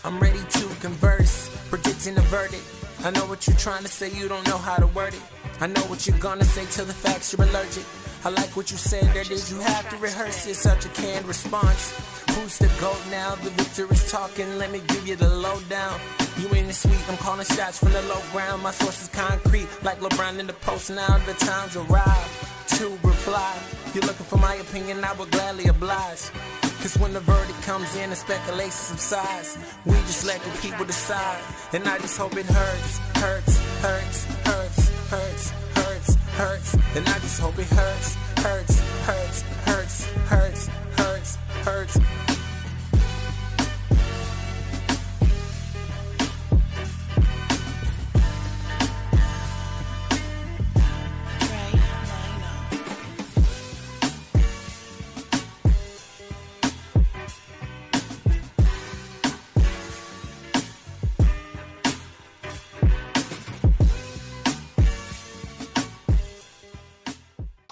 I'm ready to converse, predicting a verdict. I know what you're trying to say, you don't know how to word it. I know what you're gonna say to the facts, you're allergic. I like what you said there, did you have to rehearse it? Such a canned response. Who's the GOAT now? The victory's talking, let me give you the lowdown. You ain't as sweet, I'm calling shots from the low ground. My source is concrete, like LeBron in the post now. The time's arrived to reply. You're looking for my opinion, I would gladly oblige. Cause when the verdict comes in and speculation subsides, we just let the people decide. And I just hope it hurts, hurts, hurts, hurts, hurts, hurts, hurts. And I just hope it hurts, hurts, hurts, hurts, hurts, hurts, hurts.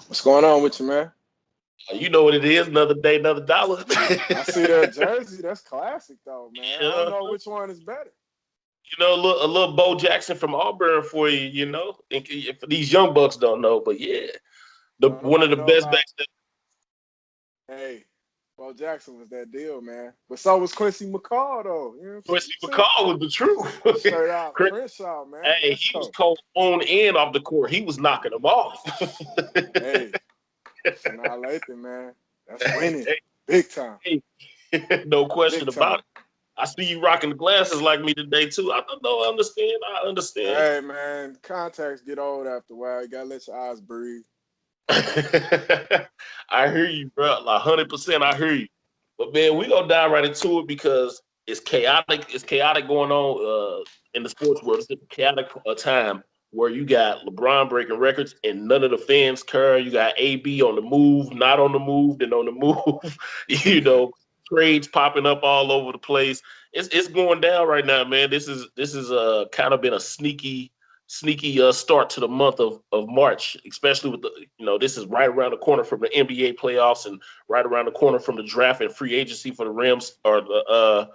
What's going on with you, man? You know what it is. Another day, another dollar. I see that jersey. That's classic, though, man. I don't know which one is better. You know, a little Bo Jackson from Auburn for you, you know. If these young bucks don't know, but yeah. One of the best backs. Hey, Bo Jackson was that deal, man. But so was Quincy McCall, though. You know Quincy McCall was the truth. Straight out Crenshaw, man. Hey, he was cold on and off the court. He was knocking them off. Hey, Sanaa Lathan, man. That's winning. Big time. Hey. No question about it. I see you rocking the glasses like me today, too. I understand. I understand. Hey, man, contacts get old after a while. You got to let your eyes breathe. I hear you, bro. Like 100%, I hear you. But, man, we're going to dive right into it because it's chaotic. It's chaotic going on in the sports world. It's a chaotic time where you got LeBron breaking records and none of the fans care. You got AB on the move, not on the move, then on the move. You know, trades popping up all over the place. It's going down right now, man. This is kind of been a sneaky start to the month of March, especially with this is right around the corner from the NBA playoffs and right around the corner from the draft and free agency for the Rams. Or the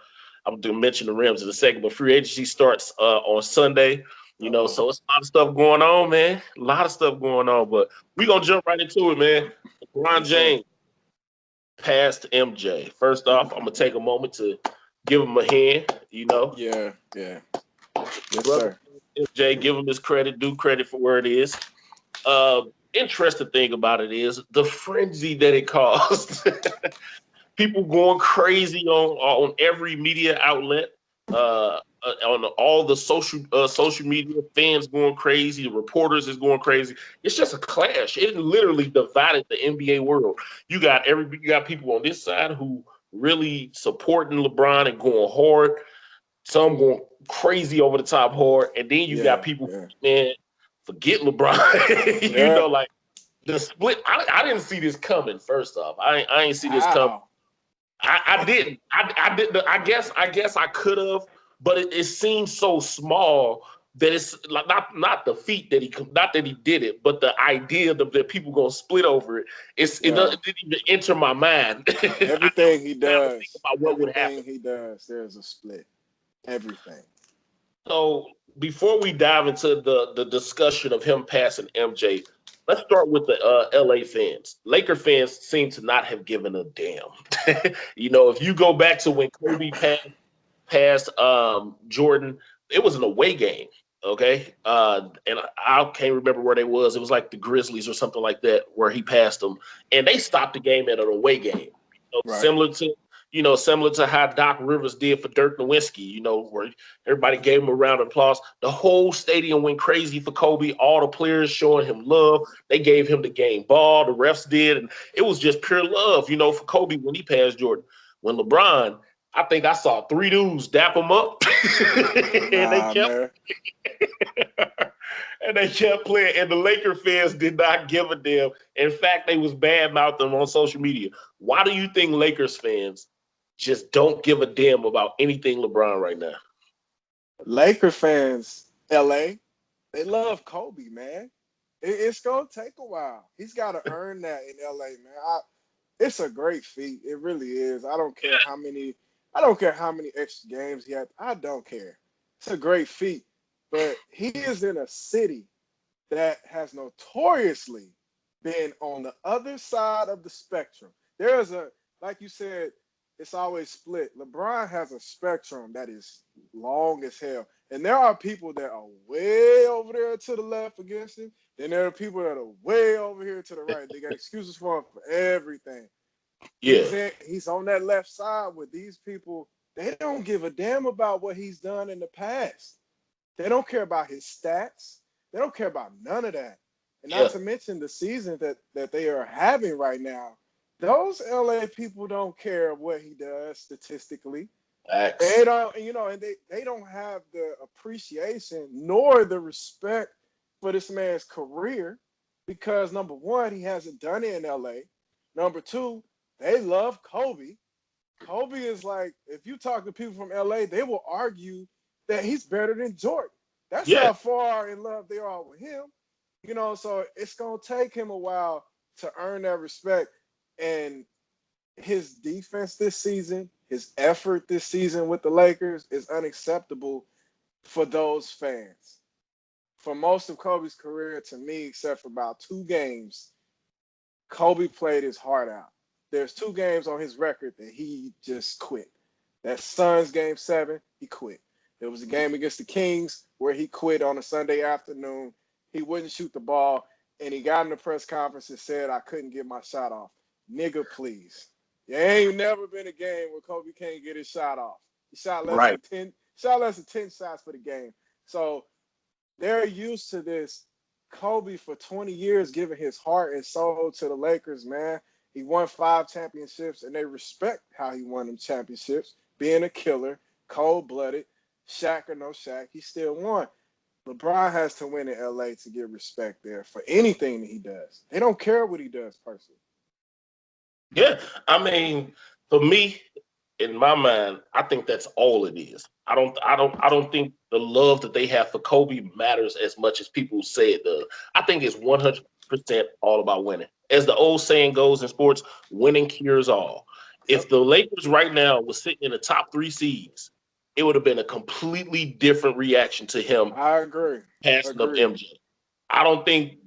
I'm going to mention the Rams in a second, but free agency starts on Sunday. So it's a lot of stuff going on, man. A lot of stuff going on, but we're going to jump right into it, man. LeBron James passed MJ. First off, I'm going to take a moment to give him a hand, Yeah. Yes, sir. MJ, give him his credit, due credit for where it is. Interesting thing about it is the frenzy that it caused. People going crazy on every media outlet. On all the social media, fans going crazy, the reporters is going crazy. It's just a clash. It literally divided the NBA world. You got people on this side who really supporting LeBron and going hard. Some going crazy over the top hard, and then you got people, man, forget LeBron. Like the split. I didn't see this coming. First off, I ain't see this coming. I didn't. I didn't. I guess I could have. But it seems so small that it's like not the feat that he did it, but the idea that people gonna split over it. It didn't even enter my mind. Everything he does, about what would happen. He does, there's a split. Everything. So before we dive into the discussion of him passing MJ, let's start with the LA fans. Laker fans seem to not have given a damn. If you go back to when Kobe passed Jordan, it was an away game, okay? And I can't remember where they was. It was like the Grizzlies or something like that where he passed them. And they stopped the game at an away game. Right. Similar to how Doc Rivers did for Dirk Nowitzki, where everybody gave him a round of applause. The whole stadium went crazy for Kobe. All the players showing him love. They gave him the game ball. The refs did. And it was just pure love, for Kobe when he passed Jordan. When LeBron, I think I saw 3 dudes dap him up, and they kept playing. And the Laker fans did not give a damn. In fact, they was badmouthing them on social media. Why do you think Lakers fans just don't give a damn about anything LeBron right now? Laker fans, LA, they love Kobe, man. It's gonna take a while. He's got to earn that in LA, man. It's a great feat. It really is. I don't care how many I don't care how many extra games he had. I don't care. It's a great feat. But he is in a city that has notoriously been on the other side of the spectrum. There's like you said, it's always split. LeBron has a spectrum that is long as hell. And there are people that are way over there to the left against him. Then there are people that are way over here to the right. They got excuses for him for everything. Yeah. He's on that left side with these people. They don't give a damn about what he's done in the past. They don't care about his stats. They don't care about none of that. And not to mention the season that they are having right now. Those LA people don't care what he does statistically. They don't, and they don't have the appreciation nor the respect for this man's career because number one, he hasn't done it in LA. Number two, they love Kobe. Kobe is like, if you talk to people from LA, they will argue that he's better than Jordan. That's how far in love they are with him. So it's going to take him a while to earn that respect. And his defense this season, his effort this season with the Lakers is unacceptable for those fans. For most of Kobe's career, to me, except for about 2 games, Kobe played his heart out. There's 2 games on his record that he just quit. That Suns game 7, he quit. There was a game against the Kings where he quit on a Sunday afternoon. He wouldn't shoot the ball, and he got in the press conference and said, I couldn't get my shot off. Nigga, please. There ain't never been a game where Kobe can't get his shot off. He shot less than 10 shots for the game. So they're used to this. Kobe for 20 years giving his heart and soul to the Lakers, man. He won 5 championships, and they respect how he won them championships. Being a killer, cold-blooded, Shaq or no Shaq, he still won. LeBron has to win in LA to get respect there for anything that he does. They don't care what he does personally. Yeah, I mean, for me, in my mind, I think that's all it is. I don't think the love that they have for Kobe matters as much as people say it does. I think it's 100% all about winning. As the old saying goes in sports, winning cures all. If the Lakers right now was sitting in the top 3 seeds, it would have been a completely different reaction to him. I agree. Passing of MJ. I don't think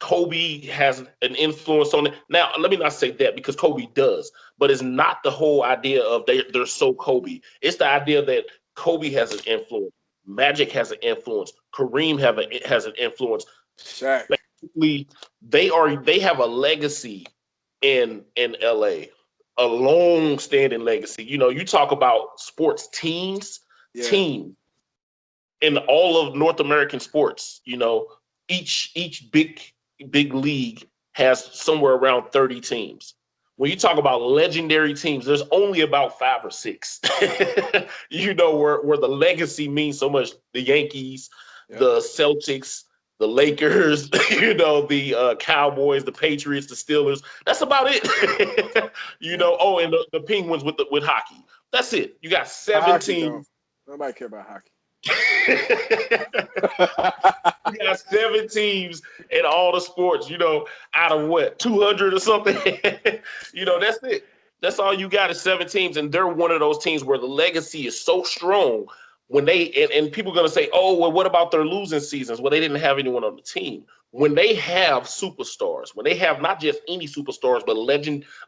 Kobe has an influence on it. Now, let me not say that because Kobe does, but it's not the whole idea of they're so Kobe. It's the idea that Kobe has an influence. Magic has an influence. Kareem has an influence. Shaq. Basically, they have a legacy in LA, a long-standing legacy. You talk about sports teams in all of North American sports. Each big league has somewhere around 30 teams. When you talk about legendary teams, there's only about 5 or 6. Where the legacy means so much. The Yankees, the Celtics, the Lakers, the Cowboys, the Patriots, the Steelers. That's about it. And the Penguins with hockey. That's it. You got 7 teams. Nobody care about hockey. You got 7 teams in all the sports, out of what, 200 or something? That's it. That's all you got is 7 teams, and they're one of those teams where the legacy is so strong when and people are going to say, oh, well, what about their losing seasons? Well, they didn't have anyone on the team. When they have superstars, when they have not just any superstars, but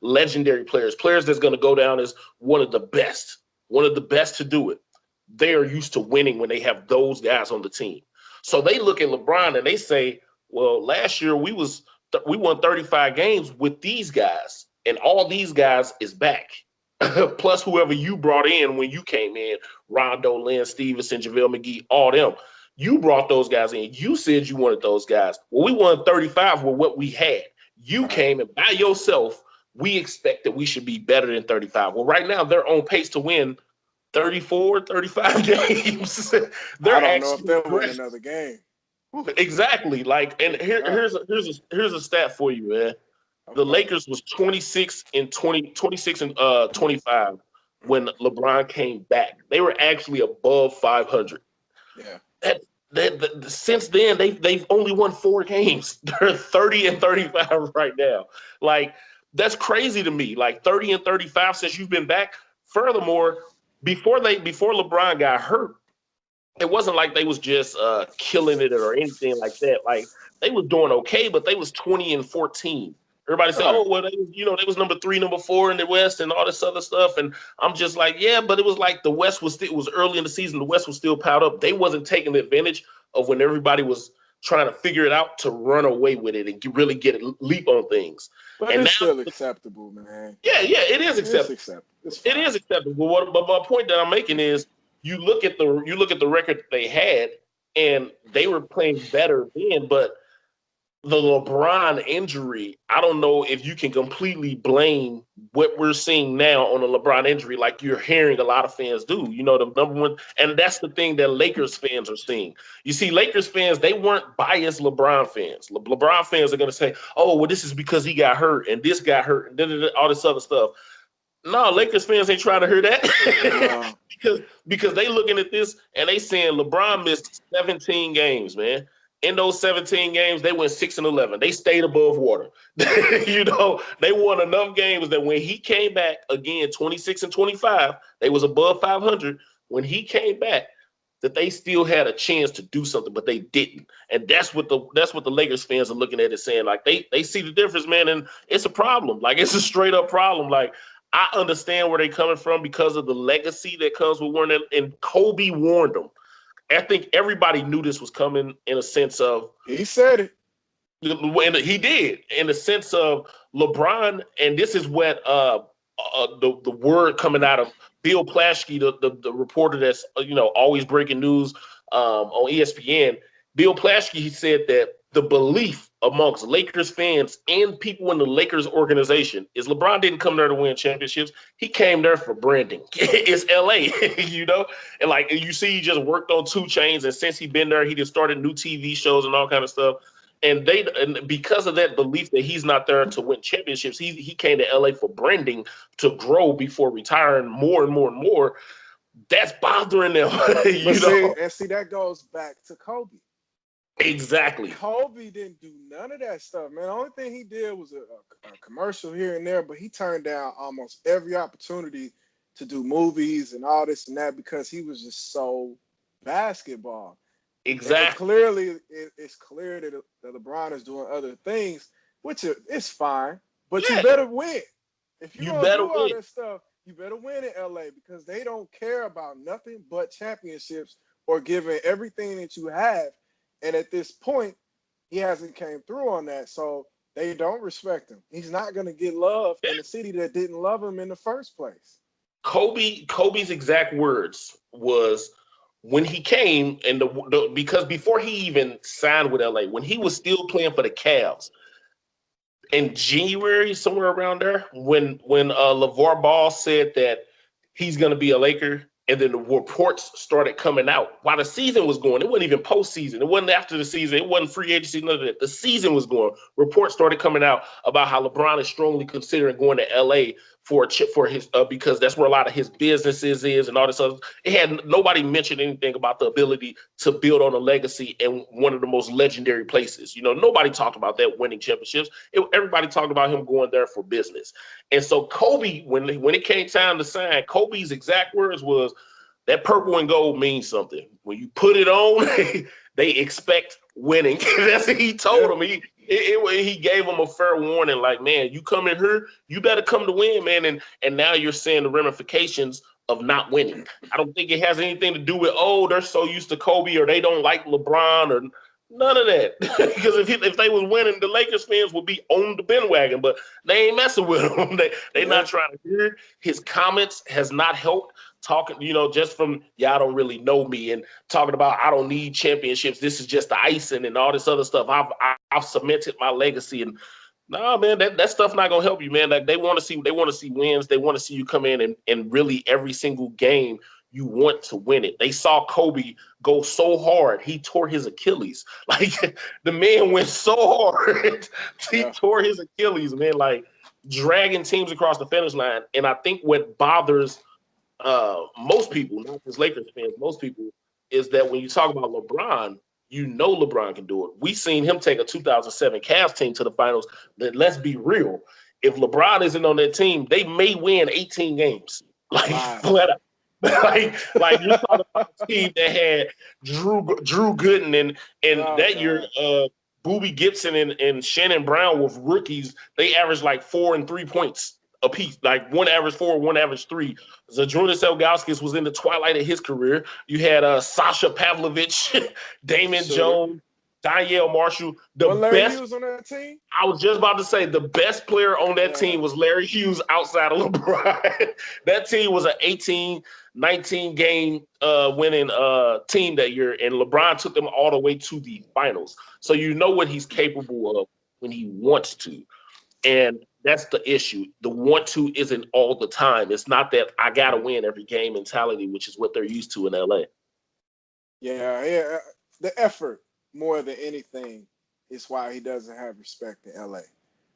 legendary players that's going to go down as one of the best to do it, they are used to winning when they have those guys on the team. So they look at LeBron and they say, well, last year we won 35 games with these guys, and all these guys is back. Plus whoever you brought in when you came in, Rondo, Lynn Stevenson, JaVale McGee, all them. You brought those guys in. You said you wanted those guys. Well, we won 35 with what we had. You came and by yourself, we expect that we should be better than 35. Well, right now they're on pace to win 34, 35 games. I don't know if they'll win another game. Exactly. Here's a stat for you, man. Okay. The Lakers was 26 and 25 when LeBron came back. They were actually above 500. Yeah. Since then, they've only won 4 games. They're 30 and 35 right now. That's crazy to me. 30 and 35 since you've been back. Furthermore, before LeBron got hurt, it wasn't like they was just killing it or anything like that. Like they was doing okay, but they was 20-14. Everybody said, "Oh, well, they was number 3, number 4 in the West, and all this other stuff." And I'm just like, yeah, but it was like the West was still, it was early in the season. The West was still piled up. They wasn't taking advantage of when everybody was trying to figure it out to run away with it and really get a leap on things. But and it's now, still acceptable, man. Yeah, it is acceptable. It is acceptable. But my point that I'm making is, you look at the record that they had, and they were playing better then, but the LeBron injury, I don't know if you can completely blame what we're seeing now on the LeBron injury like you're hearing a lot of fans do. The number one, and that's the thing that Lakers fans are seeing. You see, Lakers fans, they weren't biased LeBron fans. LeBron fans are going to say, oh, well, this is because he got hurt, and this got hurt, and all this other stuff. No, Lakers fans ain't trying to hear that because they looking at this and they saying LeBron missed 17 games, man. In those 17 games, they went 6-11. They stayed above water. They won enough games that when he came back again, 26-25, they was above 500. When he came back, that they still had a chance to do something, but they didn't. And that's what the Lakers fans are looking at and saying, like, they see the difference, man, and it's a problem. Like, it's a straight up problem. Like, I understand where they're coming from because of the legacy that comes with Warren, and Kobe warned them. I think everybody knew this was coming in a sense of he said it. And he did, in the sense of LeBron, and this is what the word coming out of Bill Plaschke, the reporter that's always breaking news on ESPN. Bill Plaschke, he said that the belief amongst Lakers fans and people in the Lakers organization is LeBron didn't come there to win championships. He came there for branding. It's LA, and like you see, he just worked on 2 Chainz, and since he's been there, he just started new TV shows and all kind of stuff. And because of that belief that he's not there to win championships, he came to LA for branding, to grow before retiring more and more and more. That's bothering them. See, that goes back to Kobe. Exactly. Kobe didn't do none of that stuff, man. The only thing he did was a commercial here and there, but he turned down almost every opportunity to do movies and all this and that because he was just so basketball. Exactly. It's clear that LeBron is doing other things, which is fine, but you better win. If you want to do all that stuff, you better win in LA because they don't care about nothing but championships or giving everything that you have. And at this point, he hasn't came through on that, so they don't respect him. He's not going to get love in a city that didn't love him in the first place. Kobe's exact words was when he came, and because before he even signed with LA, when he was still playing for the Cavs, in January, somewhere around there, when LeVar Ball said that he's going to be a Laker, and then the reports started coming out while the season was going. It wasn't even postseason. It wasn't after the season. It wasn't free agency, none of that. The season was going. Reports started coming out about how LeBron is strongly considering going to LA for his because that's where a lot of his businesses is and all this other. It had nobody mentioned anything about the ability to build on a legacy in one of the most legendary places. Nobody talked about that, winning championships. Everybody talked about him going there for business. And so Kobe, when it came time to sign, Kobe's exact words was, that purple and gold means something. When you put it on, they expect winning. That's what he told him. He gave him a fair warning, like, man, you come in here, you better come to win, man. And now you're seeing the ramifications of not winning. I don't think it has anything to do with, they're so used to Kobe or they don't like LeBron or none of that. Because if they was winning, the Lakers fans would be on the bandwagon, but they ain't messing with him. They not trying to hear it. His comments has not helped. Talking, just from, y'all don't really know me, and talking about I don't need championships. This is just the icing and all this other stuff. I've cemented my legacy, and nah, man, that stuff not gonna help you, man. Like they want to see wins. They want to see you come in and really every single game you want to win it. They saw Kobe go so hard, he tore his Achilles. Like the man went so hard, he tore his Achilles, man. Like dragging teams across the finish line. And I think what bothers most people, not just Lakers fans, most people, is that when you talk about LeBron, LeBron can do it. We seen him take a 2007 Cavs team to the finals. Then let's be real. If LeBron isn't on that team, they may win 18 games. Like flat out. like you're talking about a team that had Drew Gooden and that year Boobie Gibson and Shannon Brown with rookies. They averaged like 4 and 3 points apiece. Like one average 4, one average 3. Zydrunas Ilgauskas was in the twilight of his career. You had Sasha Pavlovich, Damon Jones, Danielle Marshall. The Larry best Hughes on that team? I was just about to say the best player on that team was Larry Hughes outside of LeBron. That team was an 18, 19 game winning team that year, and LeBron took them all the way to the finals. So you know what he's capable of when he wants to. And that's the issue. The want to isn't all the time. It's not that I got to win every game mentality, which is what they're used to in LA. Yeah. The effort more than anything is why he doesn't have respect in LA.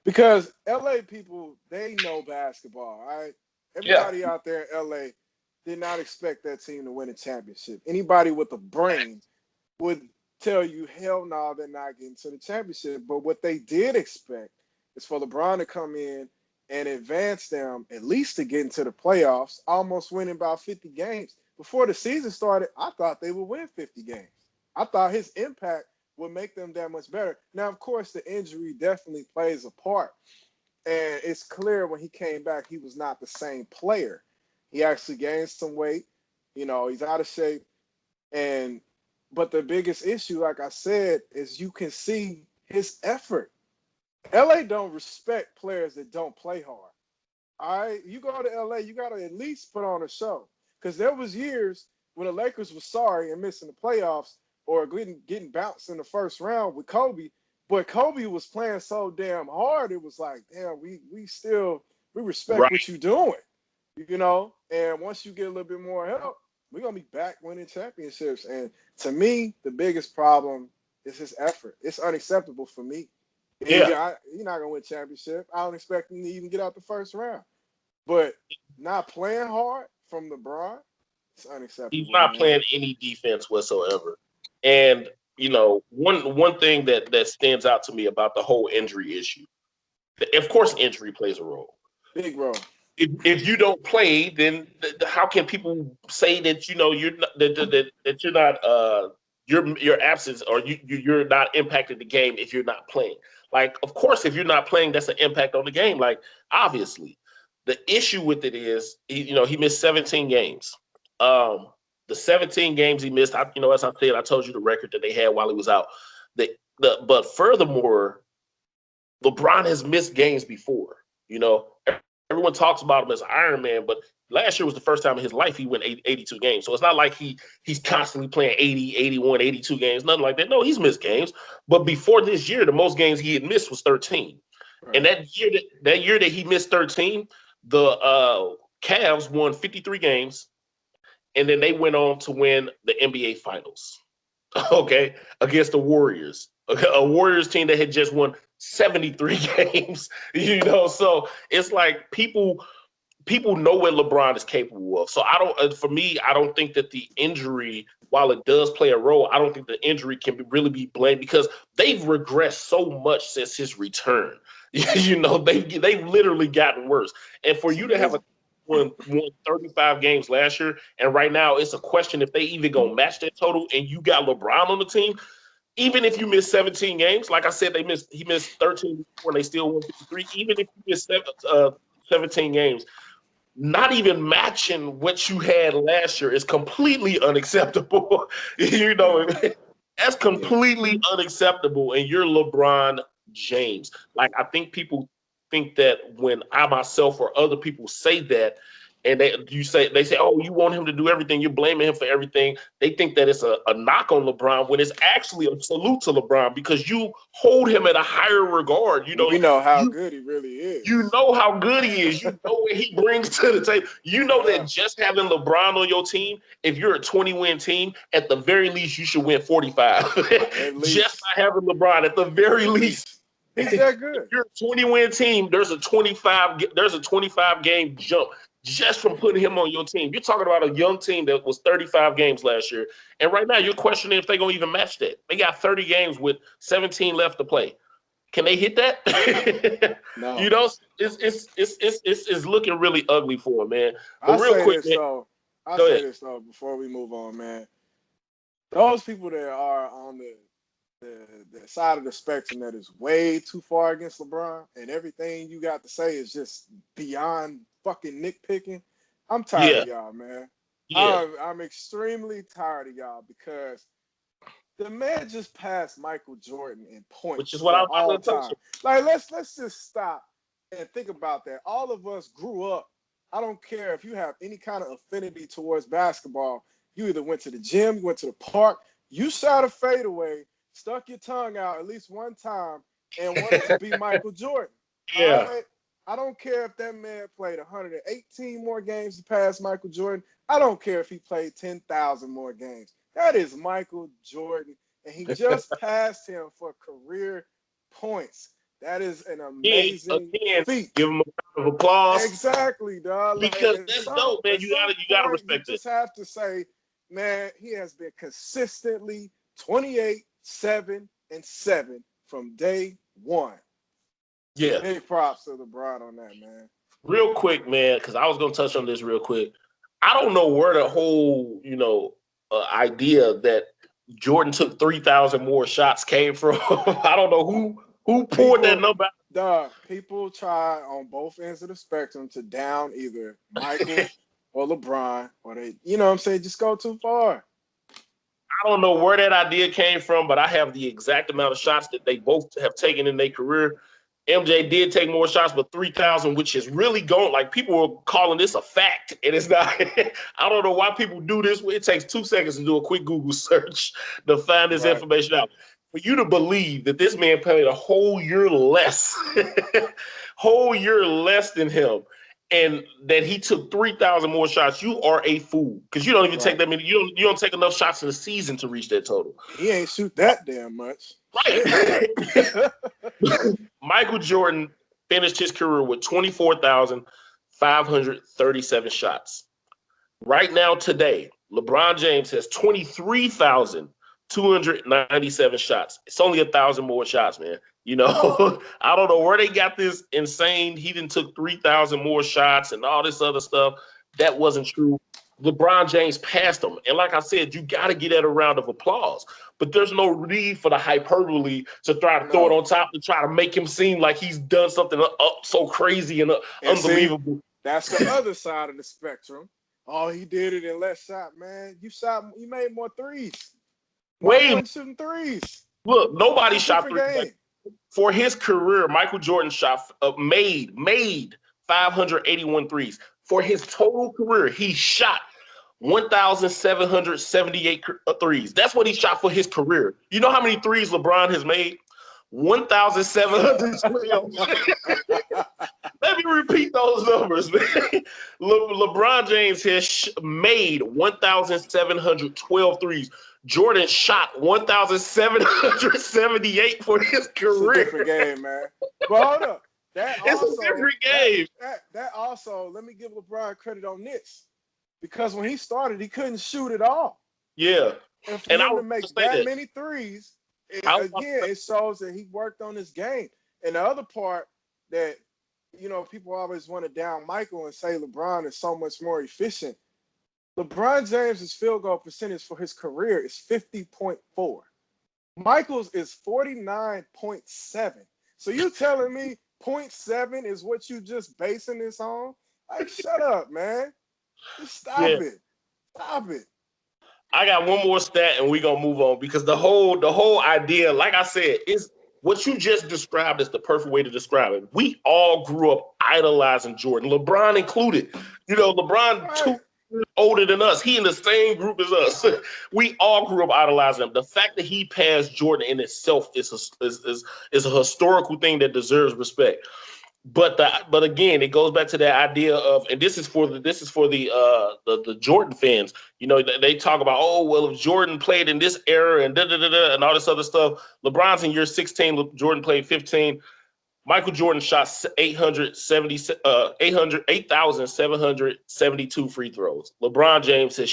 Because LA people, they know basketball, all right? Everybody out there in LA did not expect that team to win a championship. Anybody with a brain would tell you, hell no, they're not getting to the championship. But what they did expect is for LeBron to come in and advance them at least to get into the playoffs, almost winning about 50 games. Before the season started, I thought they would win 50 games. I thought his impact would make them that much better. Now, of course, the injury definitely plays a part. And it's clear when he came back, he was not the same player. He actually gained some weight. You know, he's out of shape. But the biggest issue, like I said, is you can see his effort. LA don't respect players that don't play hard. All right? You go to LA, you got to at least put on a show. Because there was years when the Lakers were sorry and missing the playoffs or getting bounced in the first round with Kobe. But Kobe was playing so damn hard, it was like, damn, we respect what you're doing. You know? And once you get a little bit more help, we're going to be back winning championships. And to me, the biggest problem is his effort. It's unacceptable for me. You're not going to win a championship. I don't expect him to even get out the first round. But not playing hard from LeBron, it's unacceptable. He's not playing any defense whatsoever. And, you know, one thing that stands out to me about the whole injury issue, of course, injury plays a role. Big role. If you don't play, then how can people say that, you know, you're not, that you're not your absence or you're not impacting the game if you're not playing? Like, of course, if you're not playing, that's an impact on the game. Like, obviously, the issue with it is, he missed 17 games. The 17 games he missed, as I said, I told you the record that they had while he was out. But furthermore, LeBron has missed games before. You know, everyone talks about him as Iron Man, but last year was the first time in his life he went 82 games. So it's not like he's constantly playing 80, 81, 82 games, nothing like that. No, he's missed games. But before this year, the most games he had missed was 13. Right. And that year that he missed 13, the Cavs won 53 games, and then they went on to win the NBA Finals, okay, against the Warriors, a Warriors team that had just won 73 games, so it's like people know what LeBron is capable of. So I don't think that the injury, while it does play a role, I don't think the injury can really be blamed because they've regressed so much since his return. They've literally gotten worse. And for you to have won 35 games last year, and right now it's a question if they even gonna match that total, and you got LeBron on the team. Even if you miss 17 games, like I said, he missed 13 before and they still won 53. Even if you miss 17 games, not even matching what you had last year is completely unacceptable. That's completely unacceptable. And you're LeBron James. Like, I think people think that when I myself or other people say that, and they say, oh, you want him to do everything, you're blaming him for everything. They think that it's a knock on LeBron when it's actually a salute to LeBron because you hold him at a higher regard. We know how good he really is. You know how good he is. You know what he brings to the table. You know that just having LeBron on your team, if you're a 20-win team, at the very least, you should win 45. Just by having LeBron, at the very least. He's that good. If you're a 20-win team, there's a 25 game jump just from putting him on your team. You're talking about a young team that was 35 games last year, and right now you're questioning if they're gonna even match that. They got 30 games with 17 left to play. Can they hit that? No. It's looking really ugly for him, man. But real quick, man. I'll say this though before we move on, man. Those people that are on the side of the spectrum that is way too far against LeBron and everything you got to say is just beyond fucking nitpicking. I'm tired of y'all, man. Yeah. I'm extremely tired of y'all because the man just passed Michael Jordan in points, which is what I was all about to time. Like let's just stop and think about that. All of us grew up. I don't care if you have any kind of affinity towards basketball. You either went to the gym, you went to the park, you shot a fadeaway, stuck your tongue out at least one time, and wanted to be Michael Jordan. Yeah. All right? I don't care if that man played 118 more games to pass Michael Jordan. I don't care if he played 10,000 more games. That is Michael Jordan, and he just passed him for career points. That is an amazing feat. Give him a round of applause. Exactly, dog. Because that's dope, man. You gotta respect it. You just have to say, man, he has been consistently 28, 7, and 7 from day one. Yeah. Big props to LeBron on that, man. Real quick, man, because I was gonna touch on this real quick. I don't know where the whole, idea that Jordan took 3,000 more shots came from. I don't know who poured that number out. Dog, people try on both ends of the spectrum to down either Michael or LeBron, or they, you know what I'm saying, just go too far. I don't know where that idea came from, but I have the exact amount of shots that they both have taken in their career. MJ did take more shots, but 3,000, which is really going, like people were calling this a fact. And it's not, I don't know why people do this. It takes 2 seconds to do a quick Google search to find this information out. For you to believe that this man played a whole year less, than him, and that he took 3,000 more shots, you are a fool. Because you don't even take that many. You don't take enough shots in a season to reach that total. He ain't shoot that damn much. Right. Michael Jordan finished his career with 24,537 shots. Right now, today, LeBron James has 23,297 shots. It's only 1,000 more shots, man. I don't know where they got this insane. He didn't took 3,000 more shots and all this other stuff. That wasn't true. LeBron James passed him. And like I said, you got to get at a round of applause. But there's no need for the hyperbole to try to throw it on top to try to make him seem like he's done something so crazy and unbelievable. See, that's the other side of the spectrum. Oh, he did it in less shot, man. You made more threes. Wait, shooting threes. Look, nobody shot threes. For his career, Michael Jordan made 581 threes. For his total career, he shot 1,778 threes. That's what he shot for his career. You know how many threes LeBron has made? 1,712. Let me repeat those numbers, man. LeBron James has made 1,712 threes. Jordan shot 1,778 for his career. It's a different game, man. But hold up. It's a different game. That also, let me give LeBron credit on this. Because when he started, he couldn't shoot at all. Yeah. And for him to make that many threes, it shows that he worked on his game. And the other part that, people always want to down Michael and say LeBron is so much more efficient. LeBron James' field goal percentage for his career is 50.4. Michael's is 49.7. So you telling me 0.7 is what you just basing this on? Like, shut up, man. Just stop it. Stop it. I got one more stat and we're going to move on because the whole idea, like I said, is what you just described is the perfect way to describe it. We all grew up idolizing Jordan, LeBron included. LeBron 2 years older than us. He in the same group as us. We all grew up idolizing him. The fact that he passed Jordan in itself is a historical thing that deserves respect. But again, it goes back to that idea of, and this is for the Jordan fans. They talk about, oh well, if Jordan played in this era and and all this other stuff. LeBron's in year 16. Jordan played 15. Michael Jordan shot 8,772 free throws. LeBron James has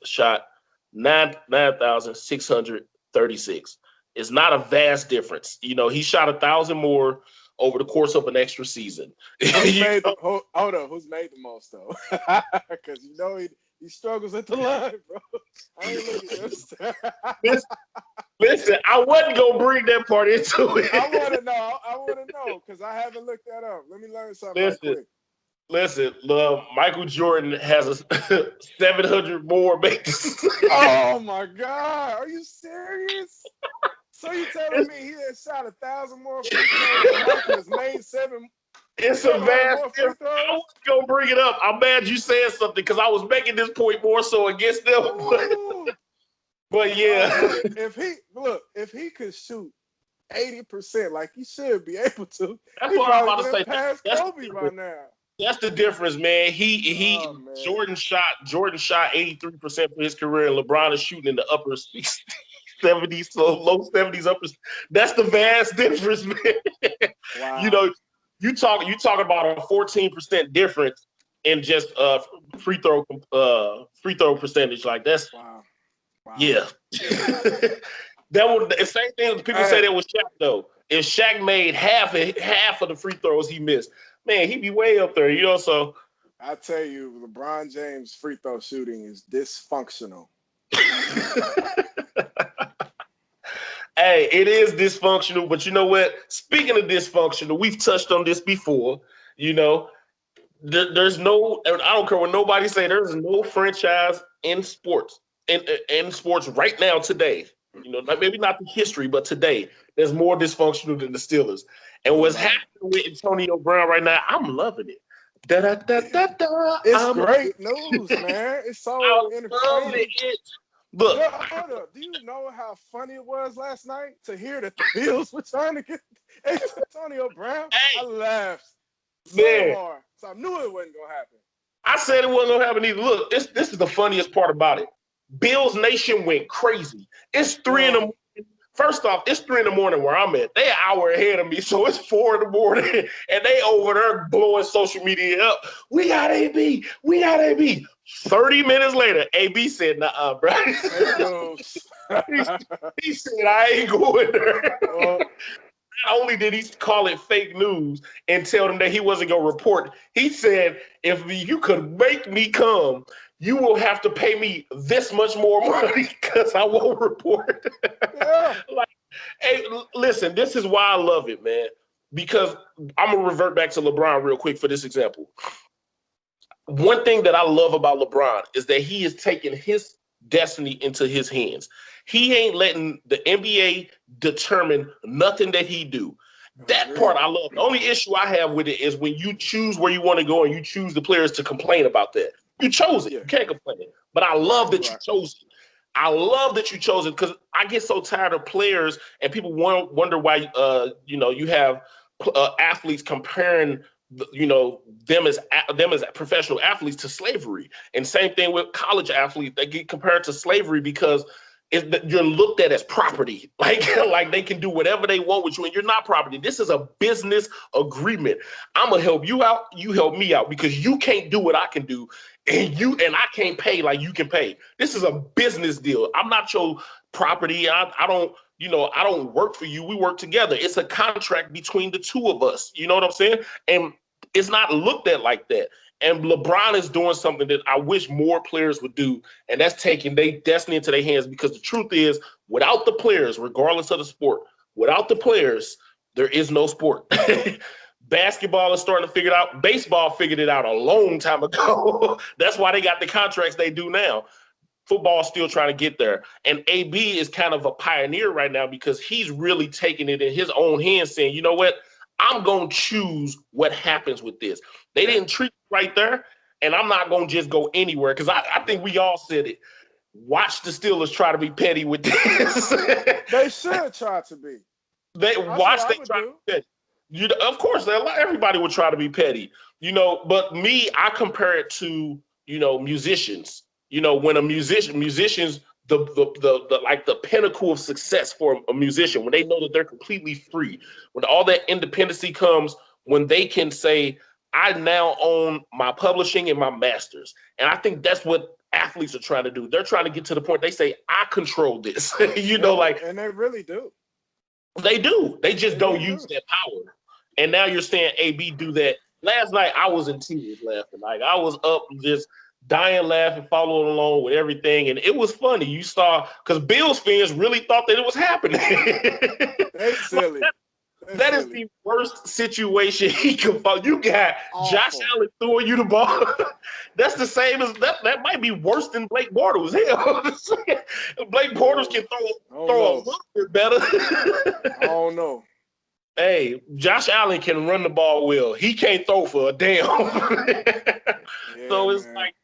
shot 9,636. It's not a vast difference. He shot 1,000 more over the course of an extra season. Who's made the most though? Because He struggles at the line, bro. I ain't looking at this. Listen, I wasn't gonna bring that part into it. I want to know because I haven't looked that up. Let me learn something right quick. Listen, Michael Jordan has a 700 more makes. Oh my God, are you serious? So you telling me he had shot 1,000 more free throws and Michael has made 7? It's a vast difference. I was gonna bring it up. I'm mad you said something because I was making this point more so against them. But yeah, if he could shoot 80% like he should be able to, that's what I'm about to say. Past Kobe by now. That's the difference, man. Jordan shot 83% for his career, and LeBron is shooting in the upper 70s, so low 70s, upper. That's the vast difference, man. Wow. You know, you talk about a 14% difference in just free throw percentage. Like that's wow. Yeah. That was the same thing. People say that was Shaq though. If Shaq made half of the free throws he missed, man, he'd be way up there. You know, so I tell you, LeBron James' free throw shooting is dysfunctional. Hey, it is dysfunctional, but you know what? Speaking of dysfunctional, we've touched on this before. You know, there's no. I don't care what nobody say. There's no franchise in sports. In sports right now today, you know, maybe not the history, but today, there's more dysfunctional than the Steelers. And what's happening with Antonio Brown right now, I'm loving it. It's great news, man. It's so entertaining. Look, hold up. Do you know how funny it was last night to hear that the Bills were trying to get Antonio Brown? I laughed so hard. So I knew it wasn't gonna happen. I said it wasn't gonna happen either. Look, this is the funniest part about it. Bills Nation went crazy. It's 3 in the morning. First off, it's 3 in the morning where I'm at. They an hour ahead of me, so it's 4 in the morning, and they over there blowing social media up. We got AB. 30 minutes later, AB said, "Nah, bro." He said, "I ain't going there." Not only did he call it fake news and tell them that he wasn't going to report, he said, if you could make me come, you will have to pay me this much more money because I won't report. Like, hey, listen, this is why I love it, man, because I'm going to revert back to LeBron real quick for this example. One thing that I love about LeBron is that he is taking his destiny into his hands. He ain't letting the NBA determine nothing that he do. That part I love. The only issue I have with it is when you choose where you want to go and you choose the players to complain about that. You chose it. You can't complain. But I love that you chose it. I love that you chose it because I get so tired of players and people wonder why you have athletes comparing them as professional athletes to slavery. And same thing with college athletes. They get compared to slavery because you're looked at as property. Like they can do whatever they want with you and you're not property. This is a business agreement. I'm gonna help you out, you help me out because you can't do what I can do and I can't pay like you can pay. This is a business deal. I'm not your property. I don't work for you. We work together. It's a contract between the two of us. You know what I'm saying? And it's not looked at like that. And LeBron is doing something that I wish more players would do, and that's taking their destiny into their hands because the truth is, without the players, regardless of the sport, without the players, there is no sport. Basketball is starting to figure it out. Baseball figured it out a long time ago. That's why they got the contracts they do now. Football's still trying to get there. And AB is kind of a pioneer right now because he's really taking it in his own hands saying, you know what? I'm going to choose what happens with this. They didn't treat it right there, and I'm not going to just go anywhere because I think we all said it. Watch the Steelers try to be petty with this. They should try to be. They try to be petty. Of course, everybody would try to be petty. But me, I compare it to, musicians. When a musicians, the pinnacle of success for a musician, when they know that they're completely free, when all that independency comes, when they can say, I now own my publishing and my masters. And I think that's what athletes are trying to do. They're trying to get to the point they say, I control this. And they really do. They do. They just don't use that power. And now you're saying AB do that. Last night I was in tears laughing. Like I was up just dying laughing, following along with everything. And it was funny. You saw, because Bills fans really thought that it was happening. They silly. That is the worst situation he could fall. You got Josh Allen throwing you the ball. That's the same as that might be worse than Blake Bortles. Hell, Blake Bortles can throw a little bit better. I don't know. Hey, Josh Allen can run the ball well. He can't throw for a damn. So it's like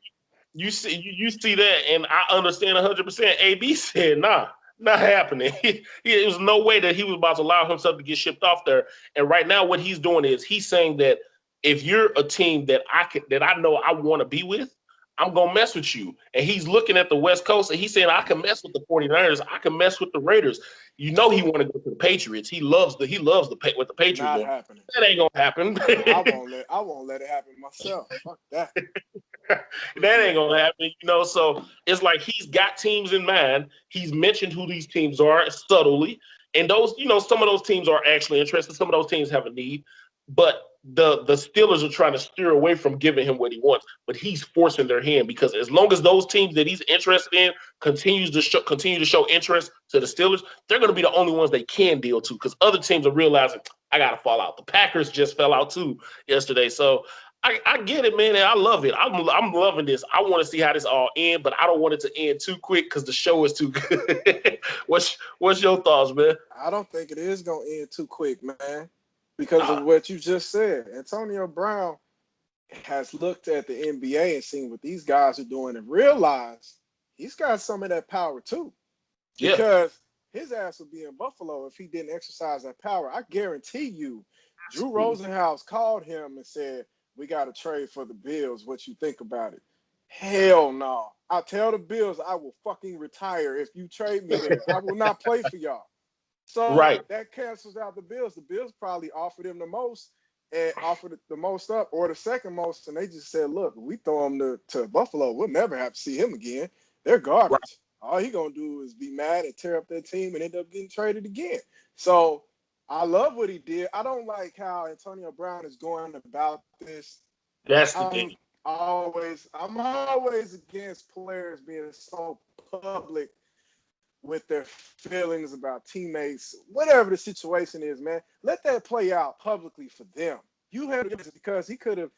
you see that, and I understand 100%. AB said, "Nah, not happening." There was no way that he was about to allow himself to get shipped off there. And right now, what he's doing is he's saying that if you're a team that I know I want to be with, I'm going to mess with you. And he's looking at the West Coast, and he's saying, I can mess with the 49ers. I can mess with the Raiders. You know he want to go to the Patriots. He loves what the Patriots not doing. happening. That ain't going to happen. I won't let it happen myself. Fuck that. That ain't going to happen, So it's like he's got teams in mind. He's mentioned who these teams are subtly. And those, some of those teams are actually interested. Some of those teams have a need. But the Steelers are trying to steer away from giving him what he wants, but he's forcing their hand, because as long as those teams that he's interested in continue to show interest to the Steelers, they're going to be the only ones they can deal to, because other teams are realizing I got to fall out. The Packers just fell out too yesterday, so I get it, man, and I love it. I'm loving this. I want to see how this all ends, but I don't want it to end too quick because the show is too good. What's your thoughts, man? I don't think it is going to end too quick, man. Because of what you just said. Antonio Brown has looked at the NBA and seen what these guys are doing and realized he's got some of that power too. Because his ass would be in Buffalo if he didn't exercise that power. I guarantee you, Drew Rosenhaus called him and said, we got to trade for the Bills. What you think about it? Hell no. I'll tell the Bills I will fucking retire if you trade me there. I will not play for y'all. So that cancels out the Bills. The Bills probably offered him the most and offered the most up, or the second most, and they just said, look, we throw him to Buffalo, we'll never have to see him again. They're garbage. Right. All he going to do is be mad and tear up their team and end up getting traded again. So I love what he did. I don't like how Antonio Brown is going about this. That's the thing. I'm always against players being so public with their feelings about teammates, whatever the situation is, man. Let that play out publicly for them. You had it because he could have,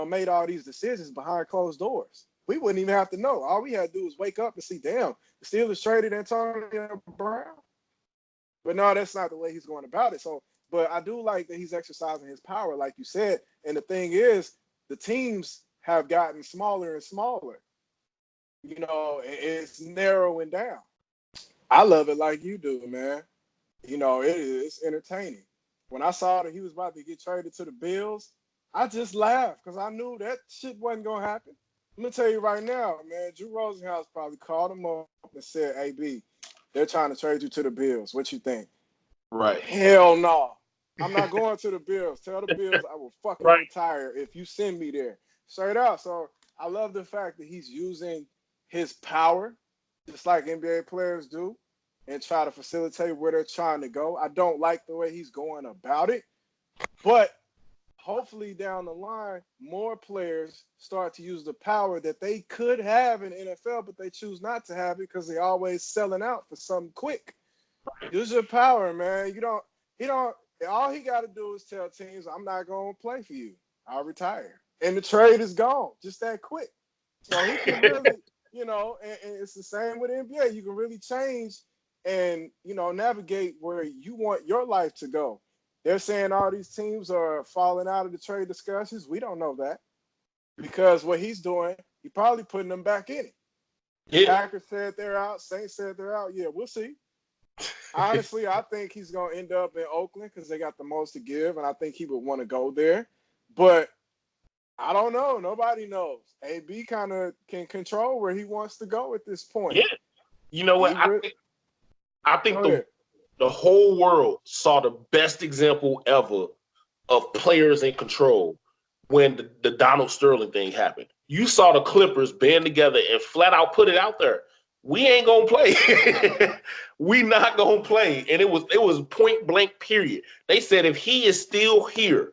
made all these decisions behind closed doors. We wouldn't even have to know. All we had to do was wake up and see, damn, the Steelers traded Antonio Brown. But no, that's not the way he's going about it. So, but I do like that he's exercising his power, like you said. And the thing is, the teams have gotten smaller and smaller. It's narrowing down. I love it like you do, man. It's entertaining. When I saw that he was about to get traded to the Bills, I just laughed because I knew that shit wasn't going to happen. I'm going to tell you right now, man, Drew Rosenhaus probably called him up and said, hey, B, they're trying to trade you to the Bills. What you think? Right. Hell no. I'm not going to the Bills. Tell the Bills I will fucking retire if you send me there. Straight out. So I love the fact that he's using his power just like NBA players do, and try to facilitate where they're trying to go. I don't like the way he's going about it, but hopefully down the line, more players start to use the power that they could have in the NFL, but they choose not to have it because they're always selling out for something quick. Use your power, man. All he got to do is tell teams, I'm not going to play for you. I'll retire. And the trade is gone just that quick. So he can really... and it's the same with NBA. You can really change and, navigate where you want your life to go. They're saying all these teams are falling out of the trade discussions. We don't know that because what he's doing, he probably putting them back in it. Yeah. Packers said they're out. Saints said they're out. Yeah, we'll see. Honestly, I think he's going to end up in Oakland because they got the most to give, and I think he would want to go there. But I don't know. Nobody knows. AB kind of can control where he wants to go at this point. Yeah. You know what? I think the whole world saw the best example ever of players in control when the Donald Sterling thing happened. You saw the Clippers band together and flat out put it out there. We ain't going to play. We not going to play. And it was point blank period. They said if he is still here,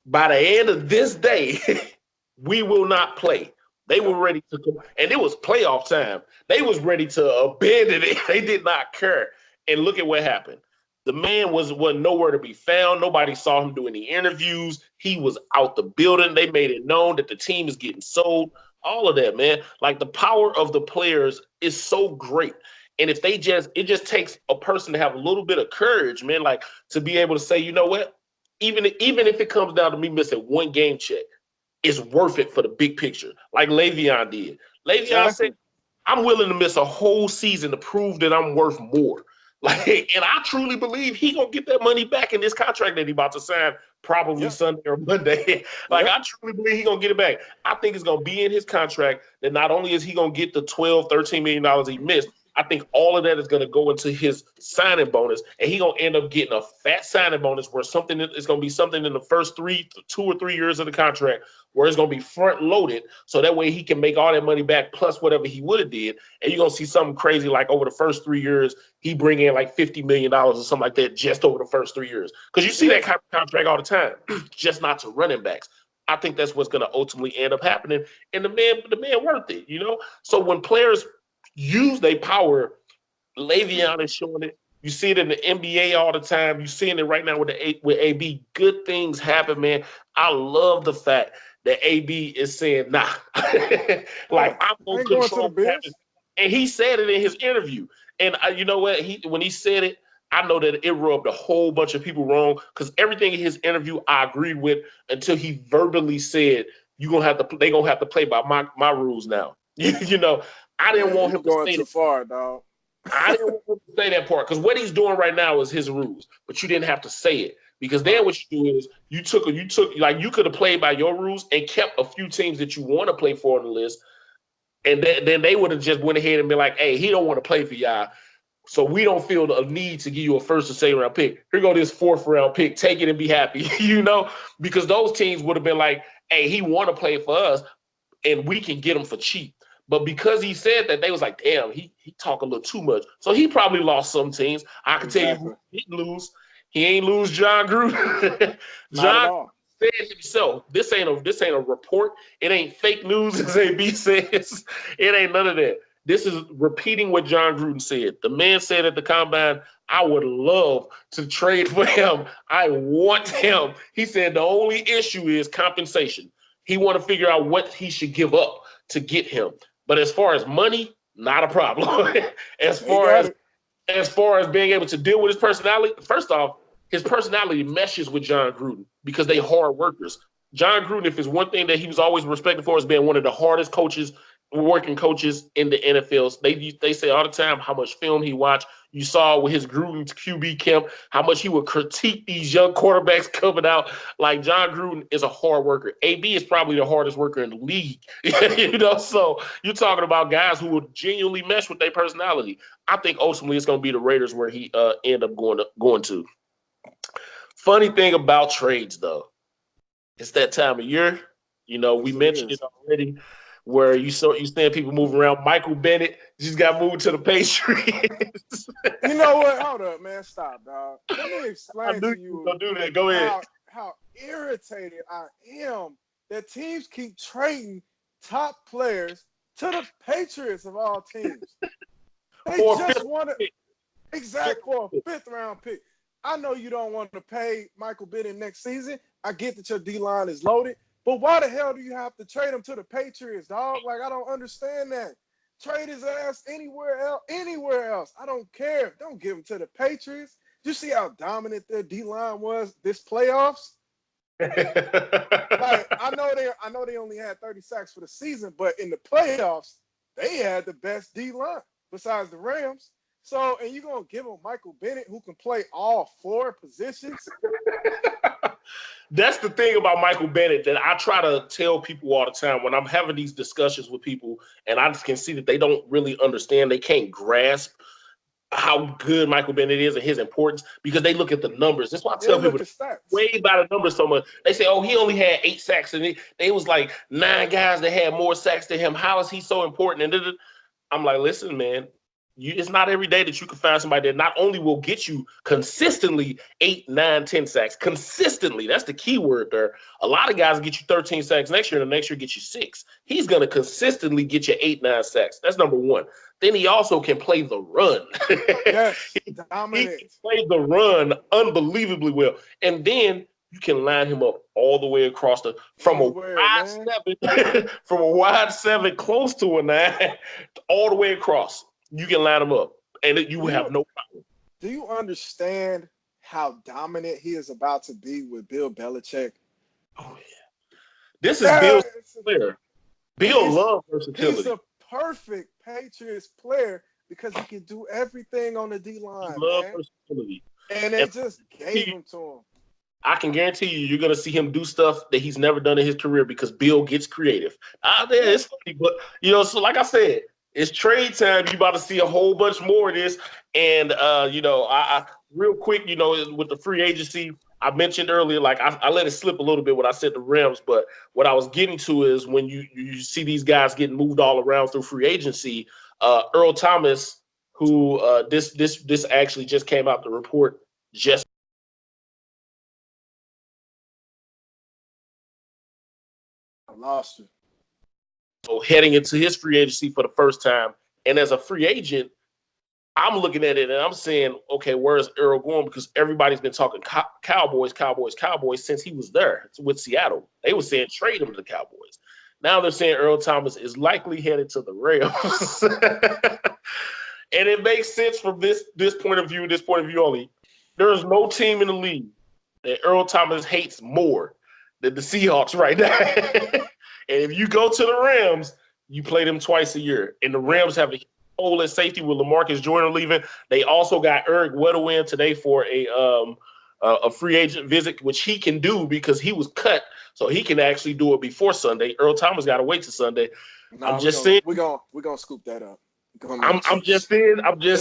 by the end of this day, we will not play. They were ready to go, and it was playoff time. They was ready to abandon it. They did not care. And look at what happened. The man was nowhere to be found. Nobody saw him do any interviews. He was out the building. They made it known that the team is getting sold. All of that, man. Like the power of the players is so great. And if it just takes a person to have a little bit of courage, man, like to be able to say, you know what? Even if it comes down to me missing one game check, it's worth it for the big picture, like Le'Veon did. Le'Veon said, I'm willing to miss a whole season to prove that I'm worth more. Like, and I truly believe he gonna get that money back in this contract that he about to sign probably Sunday or Monday. Like, I truly believe he gonna get it back. I think it's gonna be in his contract that not only is he gonna get the $12, $13 million he missed, I think all of that is going to go into his signing bonus, and he's going to end up getting a fat signing bonus where something is going to be something in the first 2 or 3 years of the contract where it's going to be front loaded, so that way he can make all that money back plus whatever he would have did, and you're going to see something crazy like over the first 3 years he bring in like $50 million or something like that just over the first 3 years, because you see that kind of contract all the time, just not to running backs. I think that's what's going to ultimately end up happening, and the man worth it, you know. So when players use their power, Le'Veon is showing it. You see it in the NBA all the time. You're seeing it right now with AB. Good things happen, man. I love the fact that AB is saying, nah. Like, I'm going to control what happens. And he said it in his interview. And you know what? When he said it, I know that it rubbed a whole bunch of people wrong, because everything in his interview I agreed with until he verbally said, they're going to have to play by my rules now. You know, I didn't want him to say too far, dog. I didn't want him to say that part, because what he's doing right now is his rules, but you didn't have to say it, because then what you do is you took like, you could have played by your rules and kept a few teams that you want to play for on the list, and then they would have just went ahead and been like, hey, he don't want to play for y'all, so we don't feel the need to give you a first or second round pick. Here go this 4th round pick. Take it and be happy, you know, because those teams would have been like, hey, he want to play for us, and we can get him for cheap. But because he said that, they was like, damn, he talk a little too much. So he probably lost some teams. I can tell you he didn't lose. He ain't lose John Gruden. John said himself, this ain't a report. It ain't fake news, as AB says. It ain't none of that. This is repeating what John Gruden said. The man said at the combine, I would love to trade for him. I want him. He said the only issue is compensation. He want to figure out what he should give up to get him. But as far as money, not a problem. as far as being able to deal with his personality, first off, his personality meshes with John Gruden because they hard workers. John Gruden, if it's one thing that he was always respected for, is being one of the hardest working coaches in the NFL. They say all the time how much film he watched. You saw with his Gruden QB camp how much he would critique these young quarterbacks coming out. Like, John Gruden is a hard worker. AB is probably the hardest worker in the league. You know, so you're talking about guys who will genuinely mesh with their personality. I think ultimately it's going to be the Raiders where he end up going to. Funny thing about trades, though, it's that time of year. You know, we mentioned it already, where you seeing people moving around. Michael Bennett just got moved to the Patriots. You know what? Hold up, man. Stop, dog. Let me explain to you. Don't do that. Go ahead. How irritated I am that teams keep trading top players to the Patriots of all teams. They just want to for a 5th round pick. I know you don't want to pay Michael Bennett next season. I get that your D-line is loaded. But why the hell do you have to trade him to the Patriots, dog? Like, I don't understand that. Trade his ass anywhere else. I don't care. Don't give him to the Patriots. Did you see how dominant their D-line was this playoffs? Like, I know they only had 30 sacks for the season, but in the playoffs, they had the best D-line besides the Rams. So, and you're going to give him Michael Bennett, who can play all 4 positions? That's the thing about Michael Bennett that I try to tell people all the time when I'm having these discussions with people, and I just can see that they don't really understand. They can't grasp how good Michael Bennett is and his importance, because they look at the numbers. That's why I tell people way by the numbers so much. They say, oh, he only had 8 sacks, and they was like 9 guys that had more sacks than him. How is he so important? And I'm like, listen, man, It's not every day that you can find somebody that not only will get you consistently 8, 9, 10 sacks. Consistently. That's the key word there. A lot of guys get you 13 sacks next year, and the next year get you 6. He's going to consistently get you 8, 9 sacks. That's number one. Then he also can play the run. Yes, he dominant. can play the run unbelievably well. And then you can line him up all the way across from a wide 7 close to a 9 all the way across. You can line him up, and you will have no problem. Do you understand how dominant he is about to be with Bill Belichick? Oh yeah, this is Bill's player. Bill loves versatility. He's a perfect Patriots player because he can do everything on the D-line. He loves versatility, and they just gave him to him. I can guarantee you're going to see him do stuff that he's never done in his career because Bill gets creative. It's funny, but so like I said, it's trade time. You about to see a whole bunch more of this, and I real quick, with the free agency, I mentioned earlier, like I let it slip a little bit when I said the Rams, but what I was getting to is when you see these guys getting moved all around through free agency. Earl Thomas, who this actually just came out the report just. Lost you. So heading into his free agency for the first time, and as a free agent, I'm looking at it and I'm saying, okay, where's Earl going? Because everybody's been talking Cowboys since he was there with Seattle. They were saying trade him to the Cowboys. Now they're saying Earl Thomas is likely headed to the Rams. And it makes sense from this point of view only. There is no team in the league that Earl Thomas hates more than the Seahawks right now. And if you go to the Rams, you play them twice a year. And the Rams have a hole at safety with LaMarcus Joyner leaving. They also got Eric Weddle in today for a free agent visit, which he can do because he was cut, so he can actually do it before Sunday. Earl Thomas got to wait till Sunday. I'm just saying we're gonna scoop that up. I'm just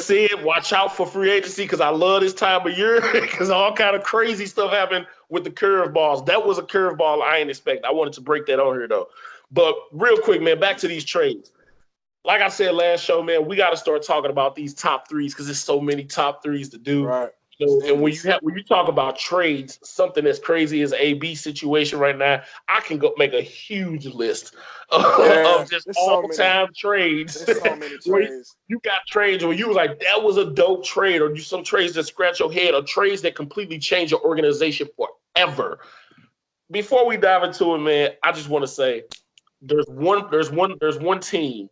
saying, watch out for free agency because I love this time of year because all kind of crazy stuff happened with the curveballs. That was a curveball I ain't expect. I wanted to break that on here though. But real quick, man, back to these trades. Like I said last show, man, we got to start talking about these top threes because there's so many top threes to do. Right. And when you talk about trades, something as crazy as AB situation right now, I can go make a huge list of just all-time trades. There's so many trades. You got trades where you was like, that was a dope trade, or some trades that scratch your head, or trades that completely change your organization forever. Before we dive into it, man, I just want to say there's one team.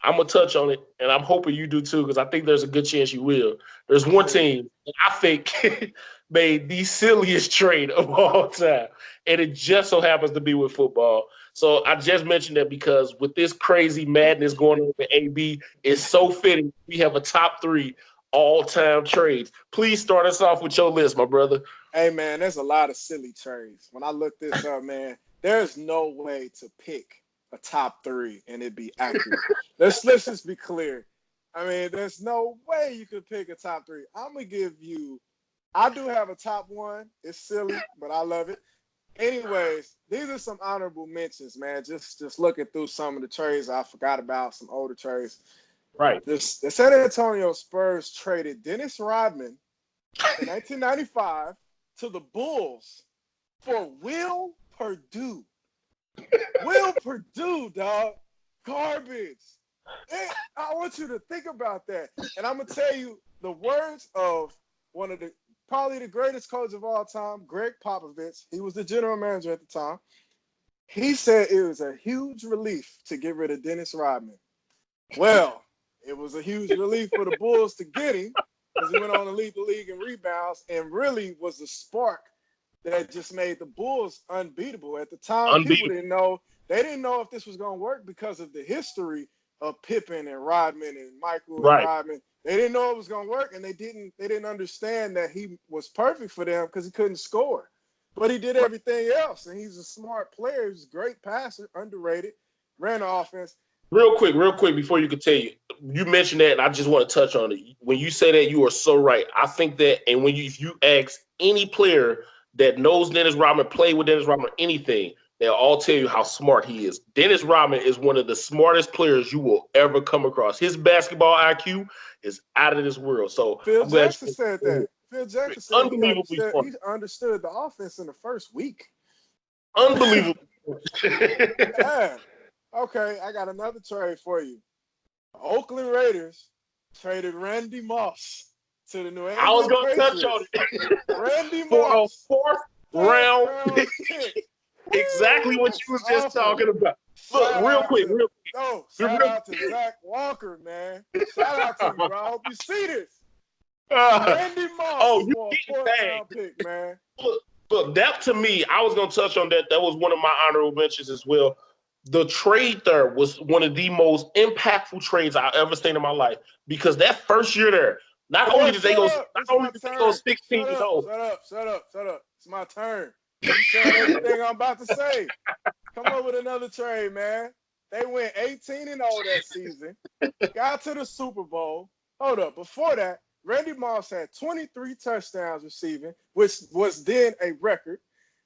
I'm going to touch on it, and I'm hoping you do too, because I think there's a good chance you will. There's one team that I think made the silliest trade of all time, and it just so happens to be with football. So I just mentioned that because with this crazy madness going on with AB, it's so fitting we have a top 3 all-time trades. Please start us off with your list, my brother. Hey, man, there's a lot of silly trades. When I look this up, man, there's no way to pick a top 3 and it'd be accurate. Let's just be clear. I mean, there's no way you could pick a top 3. I'm gonna give you. I do have a top 1. It's silly, but I love it. Anyways, these are some honorable mentions, man. Just looking through some of the trades I forgot about, some older trades. Right. The San Antonio Spurs traded Dennis Rodman in 1995 to the Bulls for Will Perdue. Will Perdue, dog. Garbage. I want you to think about that. And I'm going to tell you the words of one of probably the greatest coach of all time, Greg Popovich. He was the general manager at the time. He said it was a huge relief to get rid of Dennis Rodman. Well, it was a huge relief for the Bulls to get him because he went on to lead the league in rebounds and really was the spark that just made the Bulls unbeatable. At the time, people didn't know. They didn't know if this was going to work because of the history of Pippen and Rodman and Michael and Rodman. They didn't know it was going to work, and they didn't understand that he was perfect for them because he couldn't score. But he did everything else, and he's a smart player. He's a great passer, underrated, ran the offense. Real quick, before you continue, you mentioned that, and I just want to touch on it. When you say that, you are so right. I think that, and if you ask any player that knows Dennis Rodman, played with Dennis Rodman, anything, they'll all tell you how smart he is. Dennis Rodman is one of the smartest players you will ever come across. His basketball IQ is out of this world. So Phil I'm glad Jackson said that. Phil Jackson said unbelievably he understood the offense in the first week. Unbelievable. Yeah. Okay, I got another trade for you. Oakland Raiders traded Randy Moss to the New England I was going to Patriots. touch on it. Randy For Moss. a fourth round pick. pick. Exactly what you was just talking about. Look, real quick. Shout out to Zach Walker, man. Shout out to you, bro. I hope you see this. Randy Moss for a fourth round pick, man. Look, that to me, I was going to touch on that. That was one of my honorable mentions as well. The trade there was one of the most impactful trades I've ever seen in my life because that first year there, not only did they go 16 and 0. Shut up. It's my turn. You said everything I'm about to say. Come up with another trade, man. They went 18 and 0 that season. Got to the Super Bowl. Hold up. Before that, Randy Moss had 23 touchdowns receiving, which was then a record.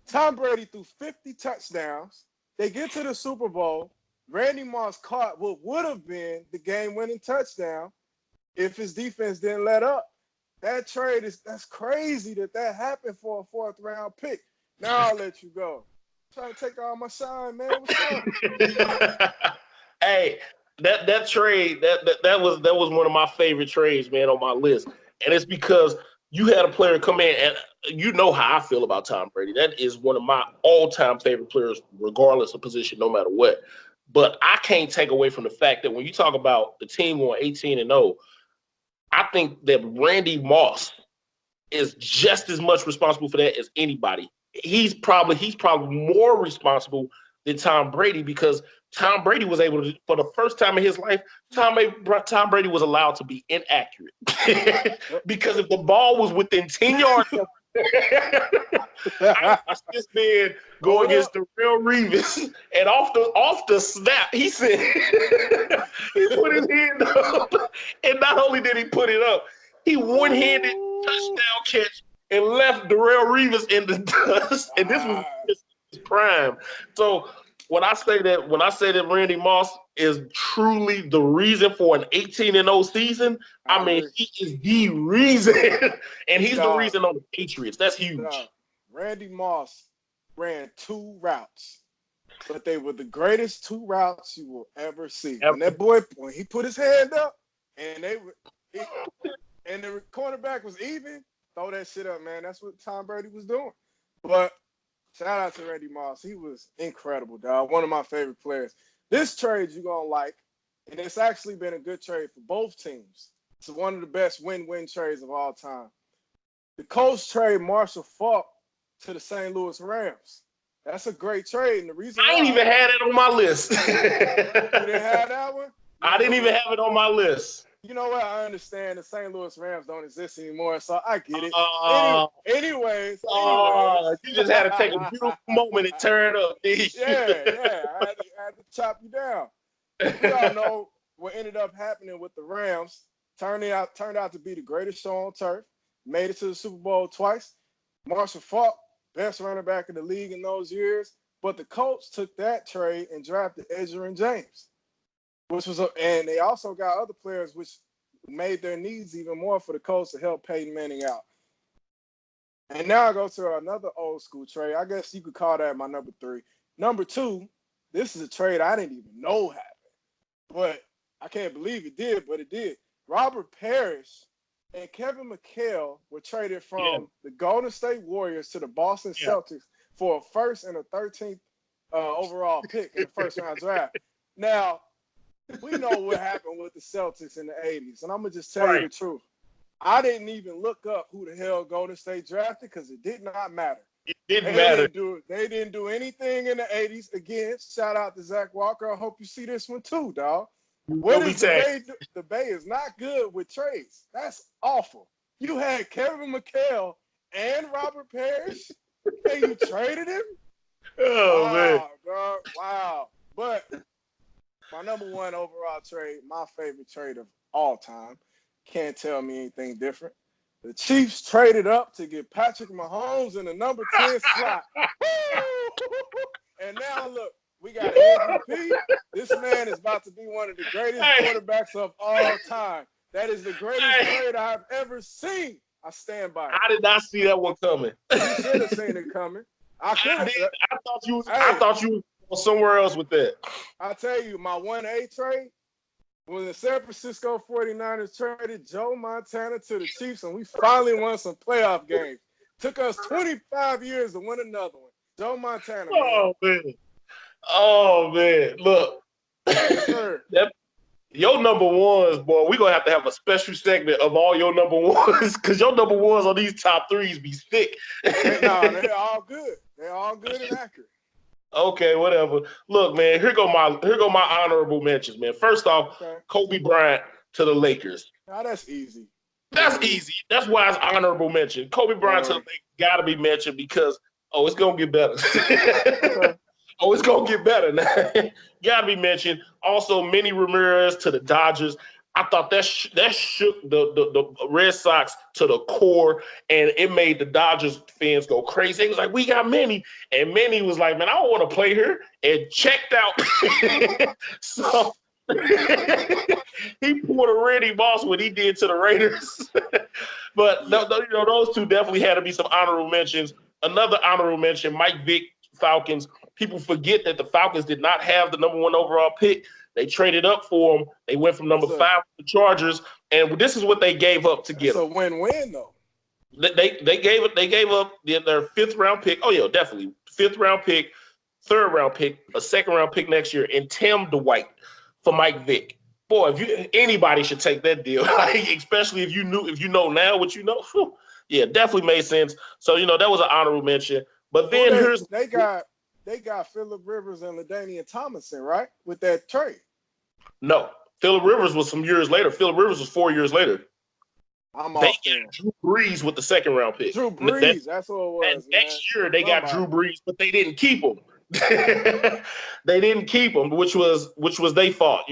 Tom Brady threw 50 touchdowns. They get to the Super Bowl. Randy Moss caught what would have been the game-winning touchdown if his defense didn't let up. That trade that's crazy that happened for a fourth-round pick. Now I'll let you go. I'm trying to take all my shine, man. What's up? Hey, that trade that was one of my favorite trades, man, on my list, and it's because you had a player come in, and you know how I feel about Tom Brady. That is one of my all-time favorite players, regardless of position, no matter what. But I can't take away from the fact that when you talk about the team going 18 and 0, I think that Randy Moss is just as much responsible for that as anybody. He's probably more responsible than Tom Brady because Tom Brady was able to, for the first time in his life, Tom Brady was allowed to be inaccurate. Because if the ball was within 10 yards, I this man go against the real Revis, and off the snap, he said he put his hand up, and not only did he put it up, he one-handed touchdown catch and left Darrell Revis in the dust, and this was his prime. So when I say that Randy Moss is truly the reason for an 18 and 0 season, I mean he is the reason, and he's the reason on the Patriots. That's huge. Randy Moss ran 2 routes, but they were the greatest 2 routes you will ever see. When that boy, when he put his hand up, and and the cornerback was even, throw that shit up, man. That's what Tom Brady was doing. But shout out to Randy Moss. He was incredible, dog. One of my favorite players. This trade you're going to like, and it's actually been a good trade for both teams. It's one of the best win-win trades of all time. The Colts trade Marshall Faulk to the St. Louis Rams. That's a great trade. And the reason I ain't even had it on my list. You didn't have that one? I didn't even have it on my list. You know what? I understand the St. Louis Rams don't exist anymore, so I get it. Anyways. You just had to take a beautiful moment and turn up. Yeah. I had to chop you down. We all know what ended up happening with the Rams. Turned out to be the greatest show on turf. Made it to the Super Bowl twice. Marshall Faulk, best running back in the league in those years. But the Colts took that trade and drafted Edgerrin James. And they also got other players which made their needs even more for the Colts to help Peyton Manning out. And now I go to another old school trade. I guess you could call that my number 3. Number 2, this is a trade I didn't even know happened. But I can't believe it did, but it did. Robert Parrish and Kevin McHale were traded from the Golden State Warriors to the Boston Celtics for a first and a 13th overall pick in the first round draft. Now, we know what happened with the Celtics in the 80s, and I'm going to just tell you the truth. I didn't even look up who the hell Golden State drafted because it did not matter. It didn't matter. They didn't do anything in the 80s. Again, shout out to Zach Walker. I hope you see this one too, dog. What is the Bay? The Bay is not good with trades. That's awful. You had Kevin McHale and Robert Parrish, and you traded him? Oh, man. Dog. Wow. But my number 1 overall trade, my favorite trade of all time, can't tell me anything different. The Chiefs traded up to get Patrick Mahomes in the number 10 slot. And now look, we got an MVP. This man is about to be one of the greatest quarterbacks of all time. That is the greatest trade I've ever seen. I stand by it. I did not see that one coming. You should have seen it coming. I thought you was somewhere else with that. I'll tell you, my 1A trade, when the San Francisco 49ers traded Joe Montana to the Chiefs, and we finally won some playoff games. Took us 25 years to win another one. Joe Montana. Oh, man. Look. Your number ones, boy, we're going to have a special segment of all your number ones because your number ones on these top threes be thick. They're all good. They're all good and accurate. Okay, whatever. Look, man, here go my honorable mentions, man. First off, Kobe Bryant to the Lakers. Now that's easy. That's easy. That's why it's honorable mention. Kobe Bryant to the Lakers got to be mentioned because, it's going to get better. It's going to get better now. Got to be mentioned. Also, Manny Ramirez to the Dodgers. I thought that shook the Red Sox to the core, and it made the Dodgers fans go crazy. It was like, we got Manny. And Manny was like, man, I don't want to play here, and checked out. So he pulled a Randy Moss what he did to the Raiders. But those two definitely had to be some honorable mentions. Another honorable mention, Mike Vick, Falcons. People forget that the Falcons did not have the number 1 overall pick. They traded up for him. They went from number 5 to the Chargers, and this is what they gave up to get him. It's a win-win, though. They gave up their 5th round pick. Oh yeah, definitely 5th round pick, 3rd round pick, a 2nd round pick next year, and Tim Dwight for Mike Vick. Boy, anybody should take that deal, especially if you know now what you know. Whew. Yeah, definitely made sense. So that was an honorable mention. But then they got Phillip Rivers and LaDainian Tomlinson, right, with that trade. No, Phillip Rivers was some years later. Phillip Rivers was 4 years later. They got Drew Brees with the 2nd round pick. Drew Brees, that's what it was. Next year they got Drew Brees, but they didn't keep him. They didn't keep him, which was their fault,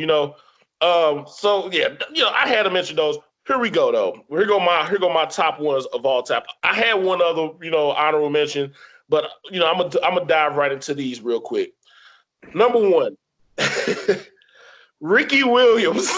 So yeah, I had to mention those. Here we go though. Here go my top ones of all time. I had one other, honorable mention, but I'm gonna dive right into these real quick. Number 1, Ricky Williams.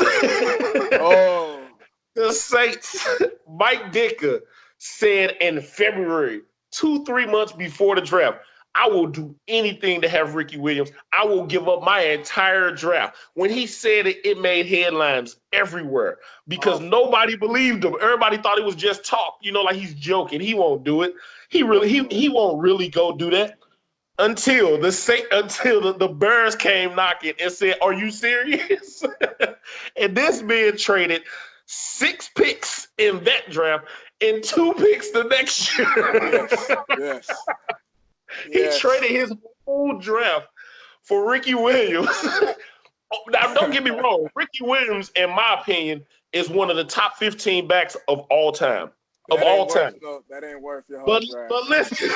The Saints. Mike Ditka said in February, 2-3 months before the draft, I will do anything to have Ricky Williams. I will give up my entire draft. When he said it, it made headlines everywhere because nobody believed him. Everybody thought it was just talk, like he's joking. He won't do it. He won't really go do that until the Bears came knocking and said, "Are you serious?" And this man traded 6 picks in that draft and 2 picks the next year. Yes. He traded his whole draft for Ricky Williams. Now, don't get me wrong. Ricky Williams, in my opinion, is one of the top 15 backs of all time. That ain't worth your whole draft. But listen.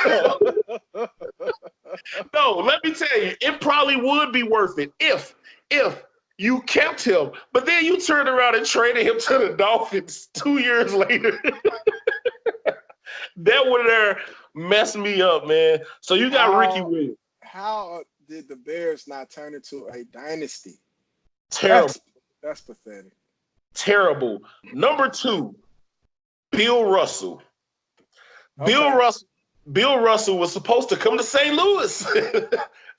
No, let me tell you, it probably would be worth it if you kept him. But then you turned around and traded him to the Dolphins 2 years later. That would have messed me up, man. So you got Ricky Williams. How did the Bears not turn into a dynasty? Terrible. That's pathetic. Terrible. Number 2, Bill Russell. Okay. Bill Russell was supposed to come to St. Louis.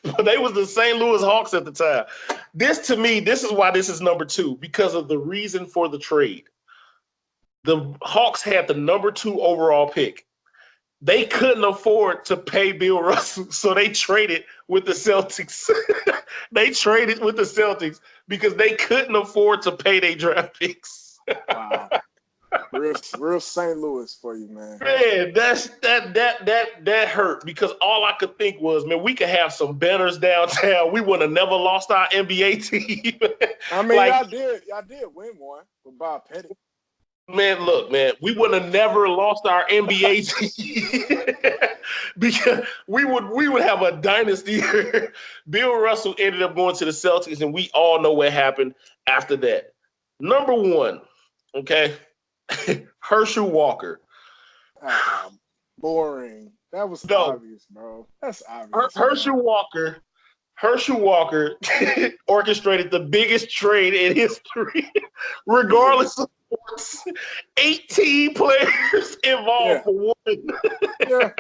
But they was the St. Louis Hawks at the time. This is why this is number 2, because of the reason for the trade. The Hawks had the number 2 overall pick. They couldn't afford to pay Bill Russell, so they traded with the Celtics. They traded with the Celtics because they couldn't afford to pay their draft picks. Wow. Real St. Louis for you, man. Man, that hurt because all I could think was, man, we could have some banners downtown. We would have never lost our NBA team. I mean, y'all did win one with Bob Pettit. Man, look, man, we would have never lost our NBA team because we would have a dynasty. Bill Russell ended up going to the Celtics, and we all know what happened after that. Number 1, okay, Herschel Walker. Boring. That was obvious, bro. That's obvious. Herschel Walker Herschel Walker orchestrated the biggest trade in history, regardless of sports. 18 players involved for one. Yeah.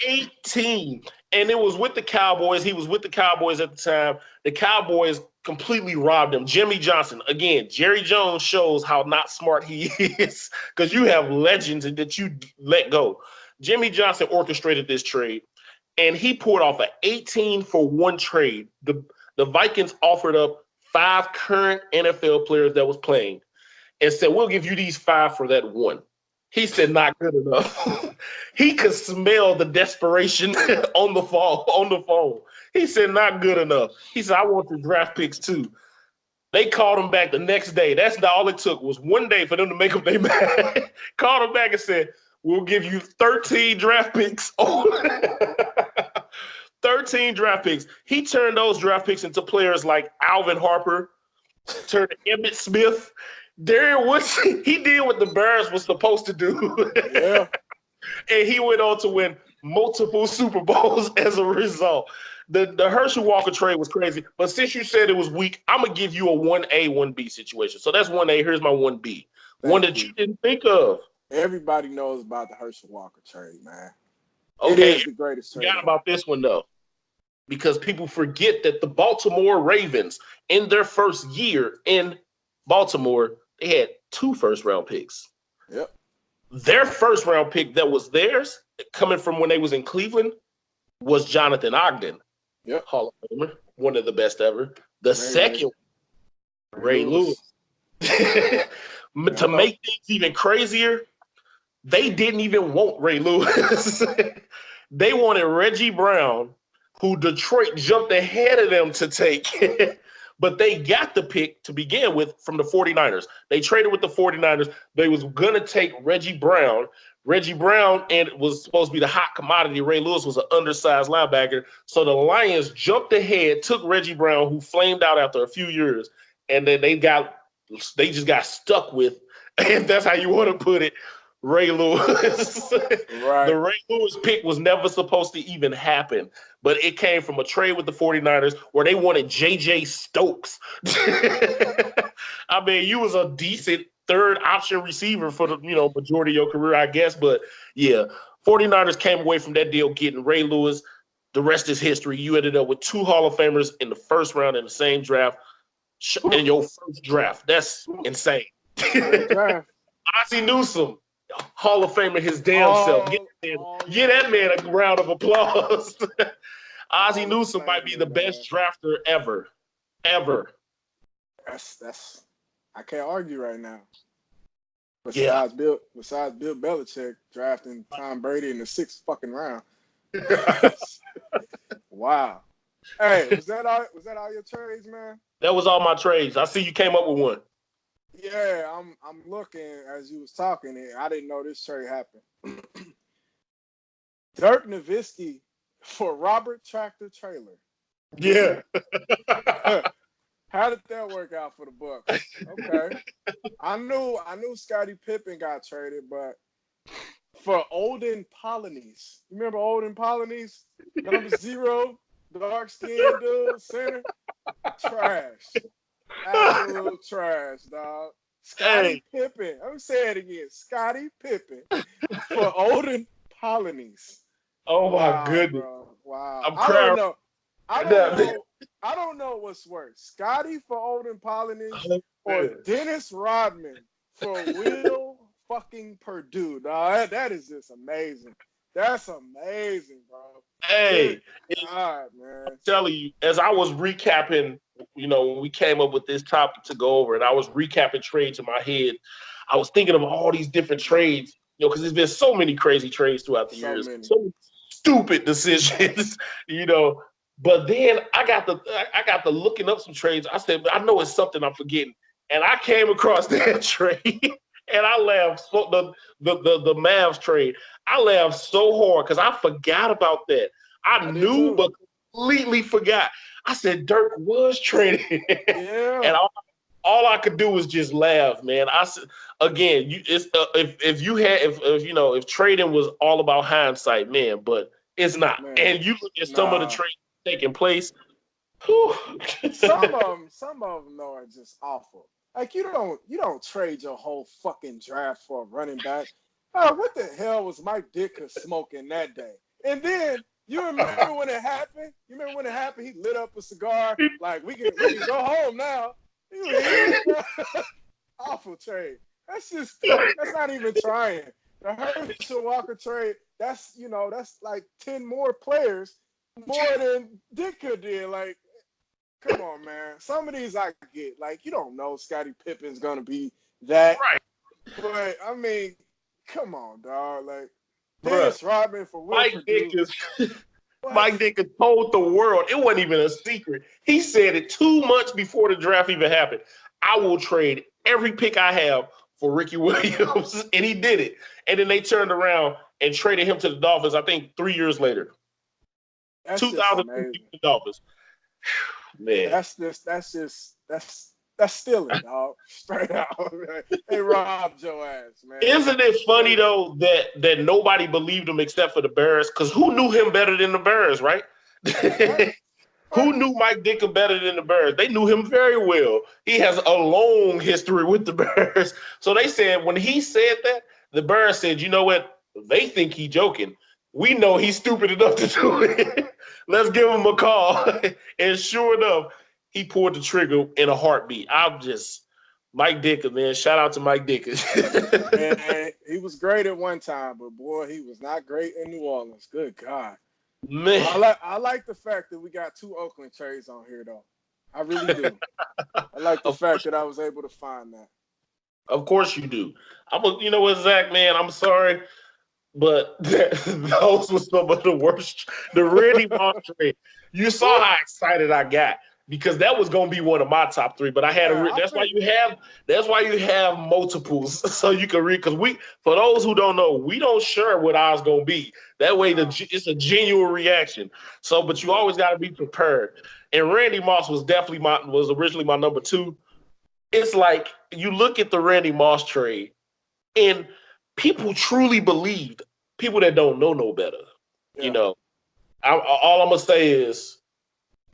18. And it was with the Cowboys. He was with the Cowboys at the time. The Cowboys completely robbed him. Jimmy Johnson, again, Jerry Jones shows how not smart he is because you have legends that you let go. Jimmy Johnson orchestrated this trade, and he pulled off an 18-for-1 trade. The Vikings offered up 5 current NFL players that was playing and said, we'll give you these 5 for that one. He said, not good enough. He could smell the desperation on the phone. He said, not good enough. He said, I want the draft picks too. They called him back the next day. That's all it took was one day for them to make up their mind. Called him back and said, we'll give you 13 draft picks. 13 draft picks. He turned those draft picks into players like Alvin Harper, turned Emmitt Smith. Darren Woodson, he did what the Bears was supposed to do. Yeah. And he went on to win multiple Super Bowls as a result. The Herschel Walker trade was crazy. But since you said it was weak, I'm going to give you a 1A, 1B situation. So that's 1A. Here's my 1B. One that you didn't think of. Everybody knows about the Herschel Walker trade, man. Okay. It is the greatest trade. Forgot about this one, though. Because people forget that the Baltimore Ravens, in their first year in Baltimore, they had 2 first-round picks. Yep. Their first-round pick that was theirs, coming from when they was in Cleveland, was Jonathan Ogden. Yep. Hall of Famer, one of the best ever. The second, Ray Lewis. To make things even crazier, they didn't even want Ray Lewis. They wanted Reggie Brown, who Detroit jumped ahead of them to take. But they got the pick to begin with from the 49ers. They traded with the 49ers. They was going to take Reggie Brown. Reggie Brown and it was supposed to be the hot commodity. Ray Lewis was an undersized linebacker. So the Lions jumped ahead, took Reggie Brown, who flamed out after a few years, and then they just got stuck with, and that's how you want to put it, Ray Lewis. Right. The Ray Lewis pick was never supposed to even happen, but it came from a trade with the 49ers where they wanted J.J. Stokes. I mean, you was a decent third option receiver for the majority of your career, I guess. But, yeah, 49ers came away from that deal getting Ray Lewis. The rest is history. You ended up with 2 Hall of Famers in the first round in the same draft, in your first draft. That's insane. Ozzie Newsome, Hall of Famer his damn self. Get that man a round of applause. Ozzie Newsome might be the best drafter ever. That's I can't argue right now. Besides Bill Belichick drafting Tom Brady in the 6th fucking round. Wow. Hey, was that all your trades, man? That was all my trades. I see you came up with one. Yeah, I'm looking as you was talking, and I didn't know this trade happened. Dirk Nowitzki for Robert Tractor Trailer. Yeah. How did that work out for the Bucks? Okay. I knew Scottie Pippen got traded, but for Olden Polynice. You remember Olden Polynice? Number 0, dark-skinned dude, center. Trash. Absolute trash, dog. Scottie Pippen. I'm saying it again. Scottie Pippen for Olden Polynice. Oh my goodness. Bro. Wow. I'm crying. I don't know what's worse. Scotty for Olden Polynice or Dennis Rodman for Will fucking Purdue. Dog, that is just amazing. That's amazing, bro. Hey, God, man. I'm telling you, as I was recapping, when we came up with this topic to go over, and I was recapping trades in my head, I was thinking of all these different trades, because there's been so many crazy trades throughout the years, so many stupid decisions, But then I got the looking up some trades. I said, I know it's something I'm forgetting, and I came across that trade. And I laughed. So the Mavs trade, I laughed so hard because I forgot about that. I knew, but completely forgot. I said Dirk was traded, and all I could do was just laugh, man. I said again, if trading was all about hindsight, man, but it's not. Man. And you look at some of the trades taking place. Whew. some of them though are just awful. Like you don't trade your whole fucking draft for a running back. What the hell was Mike Ditka smoking that day? And then you remember when it happened? You remember when it happened? He lit up a cigar like we can go home now. He was here, awful trade. That's not even trying. The Herschel Walker trade, that's like 10 more players more than Ditka did. Like, come on, man. Some of these I get. Like, you don't know Scottie Pippen's gonna be that. Right. But I mean, come on, dog. Like Dennis Rodman for Will Mike Ditka told the world, it wasn't even a secret. He said it 2 months before the draft even happened. I will trade every pick I have for Ricky Williams. And he did it. And then they turned around and traded him to the Dolphins, I think 3 years later. That's 2002 the Dolphins. Man. That's stealing, dog. Straight out. They robbed your ass, man. Isn't it funny though that nobody believed him except for the Bears? Because who knew him better than the Bears, right? Who knew Mike Ditka better than the Bears? They knew him very well. He has a long history with the Bears. So they said when he said that, the Bears said, you know what? They think he's joking. We know he's stupid enough to do it. Let's give him a call. And sure enough, he pulled the trigger in a heartbeat. Mike Ditka, man. Shout out to Mike Ditka. Man, he was great at one time, but boy, he was not great in New Orleans. Good God. Man. I like the fact that we got 2 Oakland trades on here, though. I really do. I like the fact that I was able to find that. Of course you do. You know what, Zach, man, I'm sorry, but those were some of the worst. The Randy Moss trade. You saw how excited I got because that was going to be one of my top 3. But I had that's why you have multiples so you can read. Because for those who don't know, we don't share what ours going to be. That way, it's a genuine reaction. So, but you always got to be prepared. And Randy Moss was originally my number 2. It's like you look at the Randy Moss trade, and people truly believed. People that don't know no better. Yeah. All I'm gonna say is,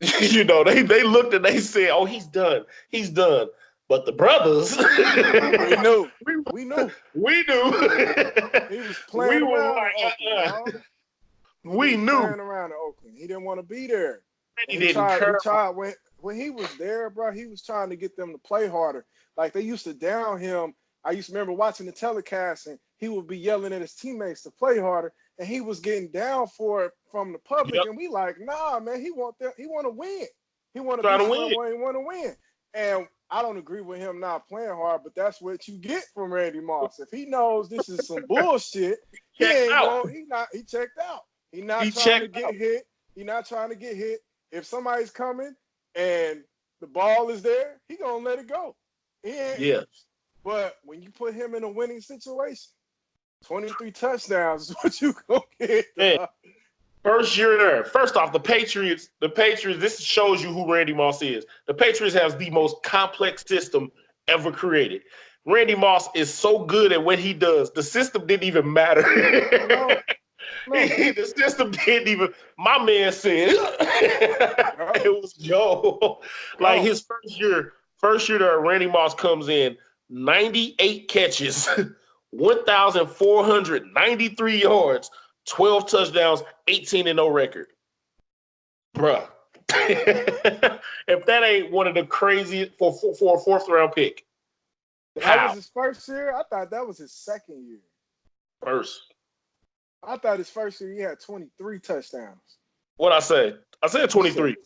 they looked and they said, "Oh, he's done. He's done." But the brothers, we knew. He was playing around in Oakland. We knew. Playing around in Oakland. He didn't want to be there. He tried when he was there, bro. He was trying to get them to play harder. Like they used to down him. I used to remember watching the telecast, and he would be yelling at his teammates to play harder, and he was getting down for it from the public. Yep. And we like, nah, man, he want to win. He want to win. He want to win. And I don't agree with him not playing hard, but that's what you get from Randy Moss. If he knows this is some bullshit, he checked out. He's not trying to get hit. He's not trying to get hit. If somebody's coming and the ball is there, he gonna let it go. Yeah. But when you put him in a winning situation, 23 touchdowns is what you gonna get. Man, first year there. First off, the Patriots, this shows you who Randy Moss is. The Patriots has the most complex system ever created. Randy Moss is so good at what he does. The system didn't even matter. No. The system didn't even. My man said it was Joe. Like his first year there, Randy Moss comes in 98 catches, 1,493 yards, 12 touchdowns, 18-0 record. Bruh. If that ain't one of the craziest for a 4th round pick. That was his first year? I thought that was his second year. First. I thought his first year he had 23 touchdowns. What'd I say? I said 23.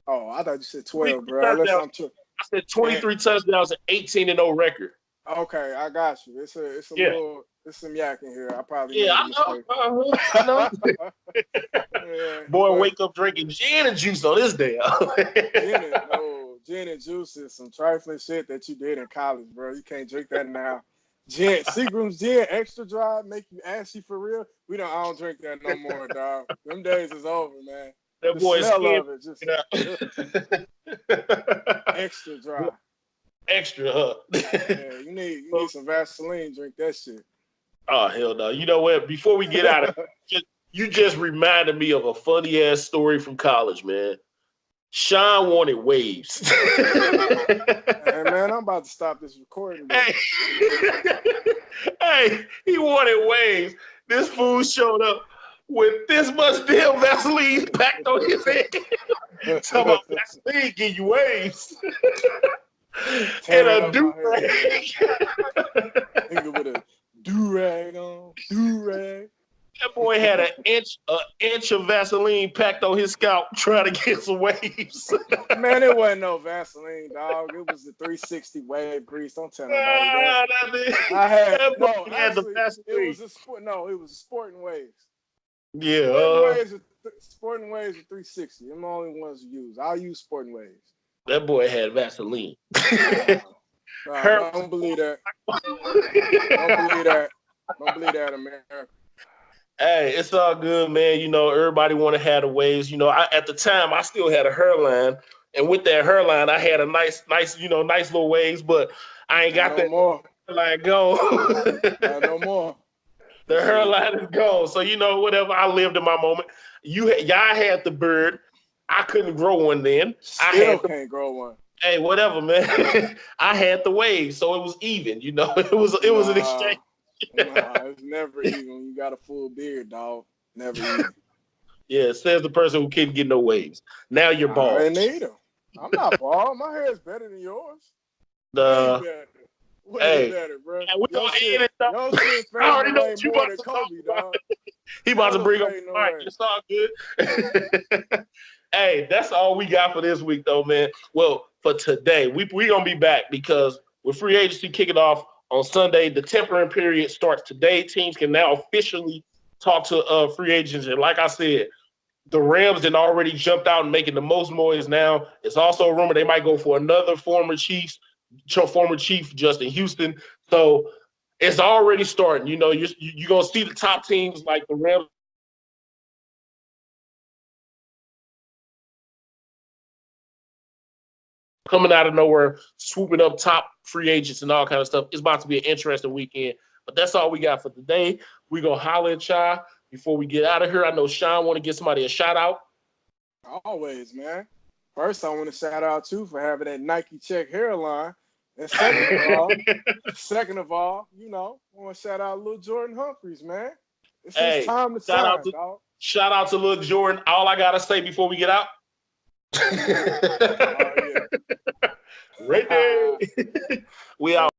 Oh, I thought you said 12, bro. I said 23 touchdowns and 18-0 record. Okay, I got you. It's some yak in here. I probably I know. Boy, wake up drinking gin and juice on this day. Gin and juice is some trifling shit that you did in college, bro. You can't drink that now. Seagram's gin, extra dry, make you ashy for real. I don't drink that no more, dog. Them days is over, man. That boy smell of it just extra dry. Extra, huh? Yeah, you need some Vaseline. Drink that shit. Oh hell no! You know what? Before we get out of You just reminded me of a funny ass story from college, man. Sean wanted waves. Hey man, I'm about to stop this recording. Hey, hey, he wanted waves. This fool showed up with this much damn Vaseline packed on his head. Talking about Vaseline give you waves. And a do-rag. Nigga with a do-rag on, do-rag. That boy had an inch of Vaseline packed on his scalp trying to get some waves. Man, it wasn't no Vaseline, dog. It was the 360 wave grease. Don't tell nobody that. I had no. Actually, it was a sport. No, it was a Sporting Waves. Yeah. Sporting Waves are 360. I'm the only ones who use. I'll use Sporting Waves. That boy had Vaseline. Don't believe that. Don't believe that. Don't believe that, America. Hey, it's all good, man. You know, everybody want to have the waves. You know, at the time, I still had a hairline. And with that hairline, I had a nice little waves, but I ain't got no that more. hairline gone. No more. The hairline is gone. So, you know, whatever. I lived in my moment. Y'all had the bird. I couldn't grow one then. Still can't grow one. Hey, whatever, man. I had the waves, so it was even. You know, it was an exchange. Nah, it's never even when you got a full beard, dog. Never even. Yeah, says the person who couldn't get no waves. Now you're bald. I need them. I'm not bald. My hair is better than yours. Way better, bro. Your shit I already know what you about to talk about. He about to bring up the mic. It's all good. Hey, that's all we got for this week, though, man. Well, for today, we gonna be back because with free agency kicking off on Sunday, the tempering period starts today. Teams can now officially talk to free agents. And like I said, the Rams had already jumped out and making the most noise now. It's also a rumor they might go for another former chief, Justin Houston. So it's already starting. You know, you're going to see the top teams like the Rams coming out of nowhere, swooping up top free agents and all kind of stuff. It's about to be an interesting weekend. But that's all we got for today. We're going to holler at y'all before we get out of here. I know Sean want to give somebody a shout out. Always, man. First, I want to shout out too for having that Nike check hairline. And second of all, you know, I want to shout out Lil Jordan Humphreys, man. It's his time to shine, dog. Shout out to Lil Jordan. All I gotta say before we get out. Oh, yeah. Right there. We out.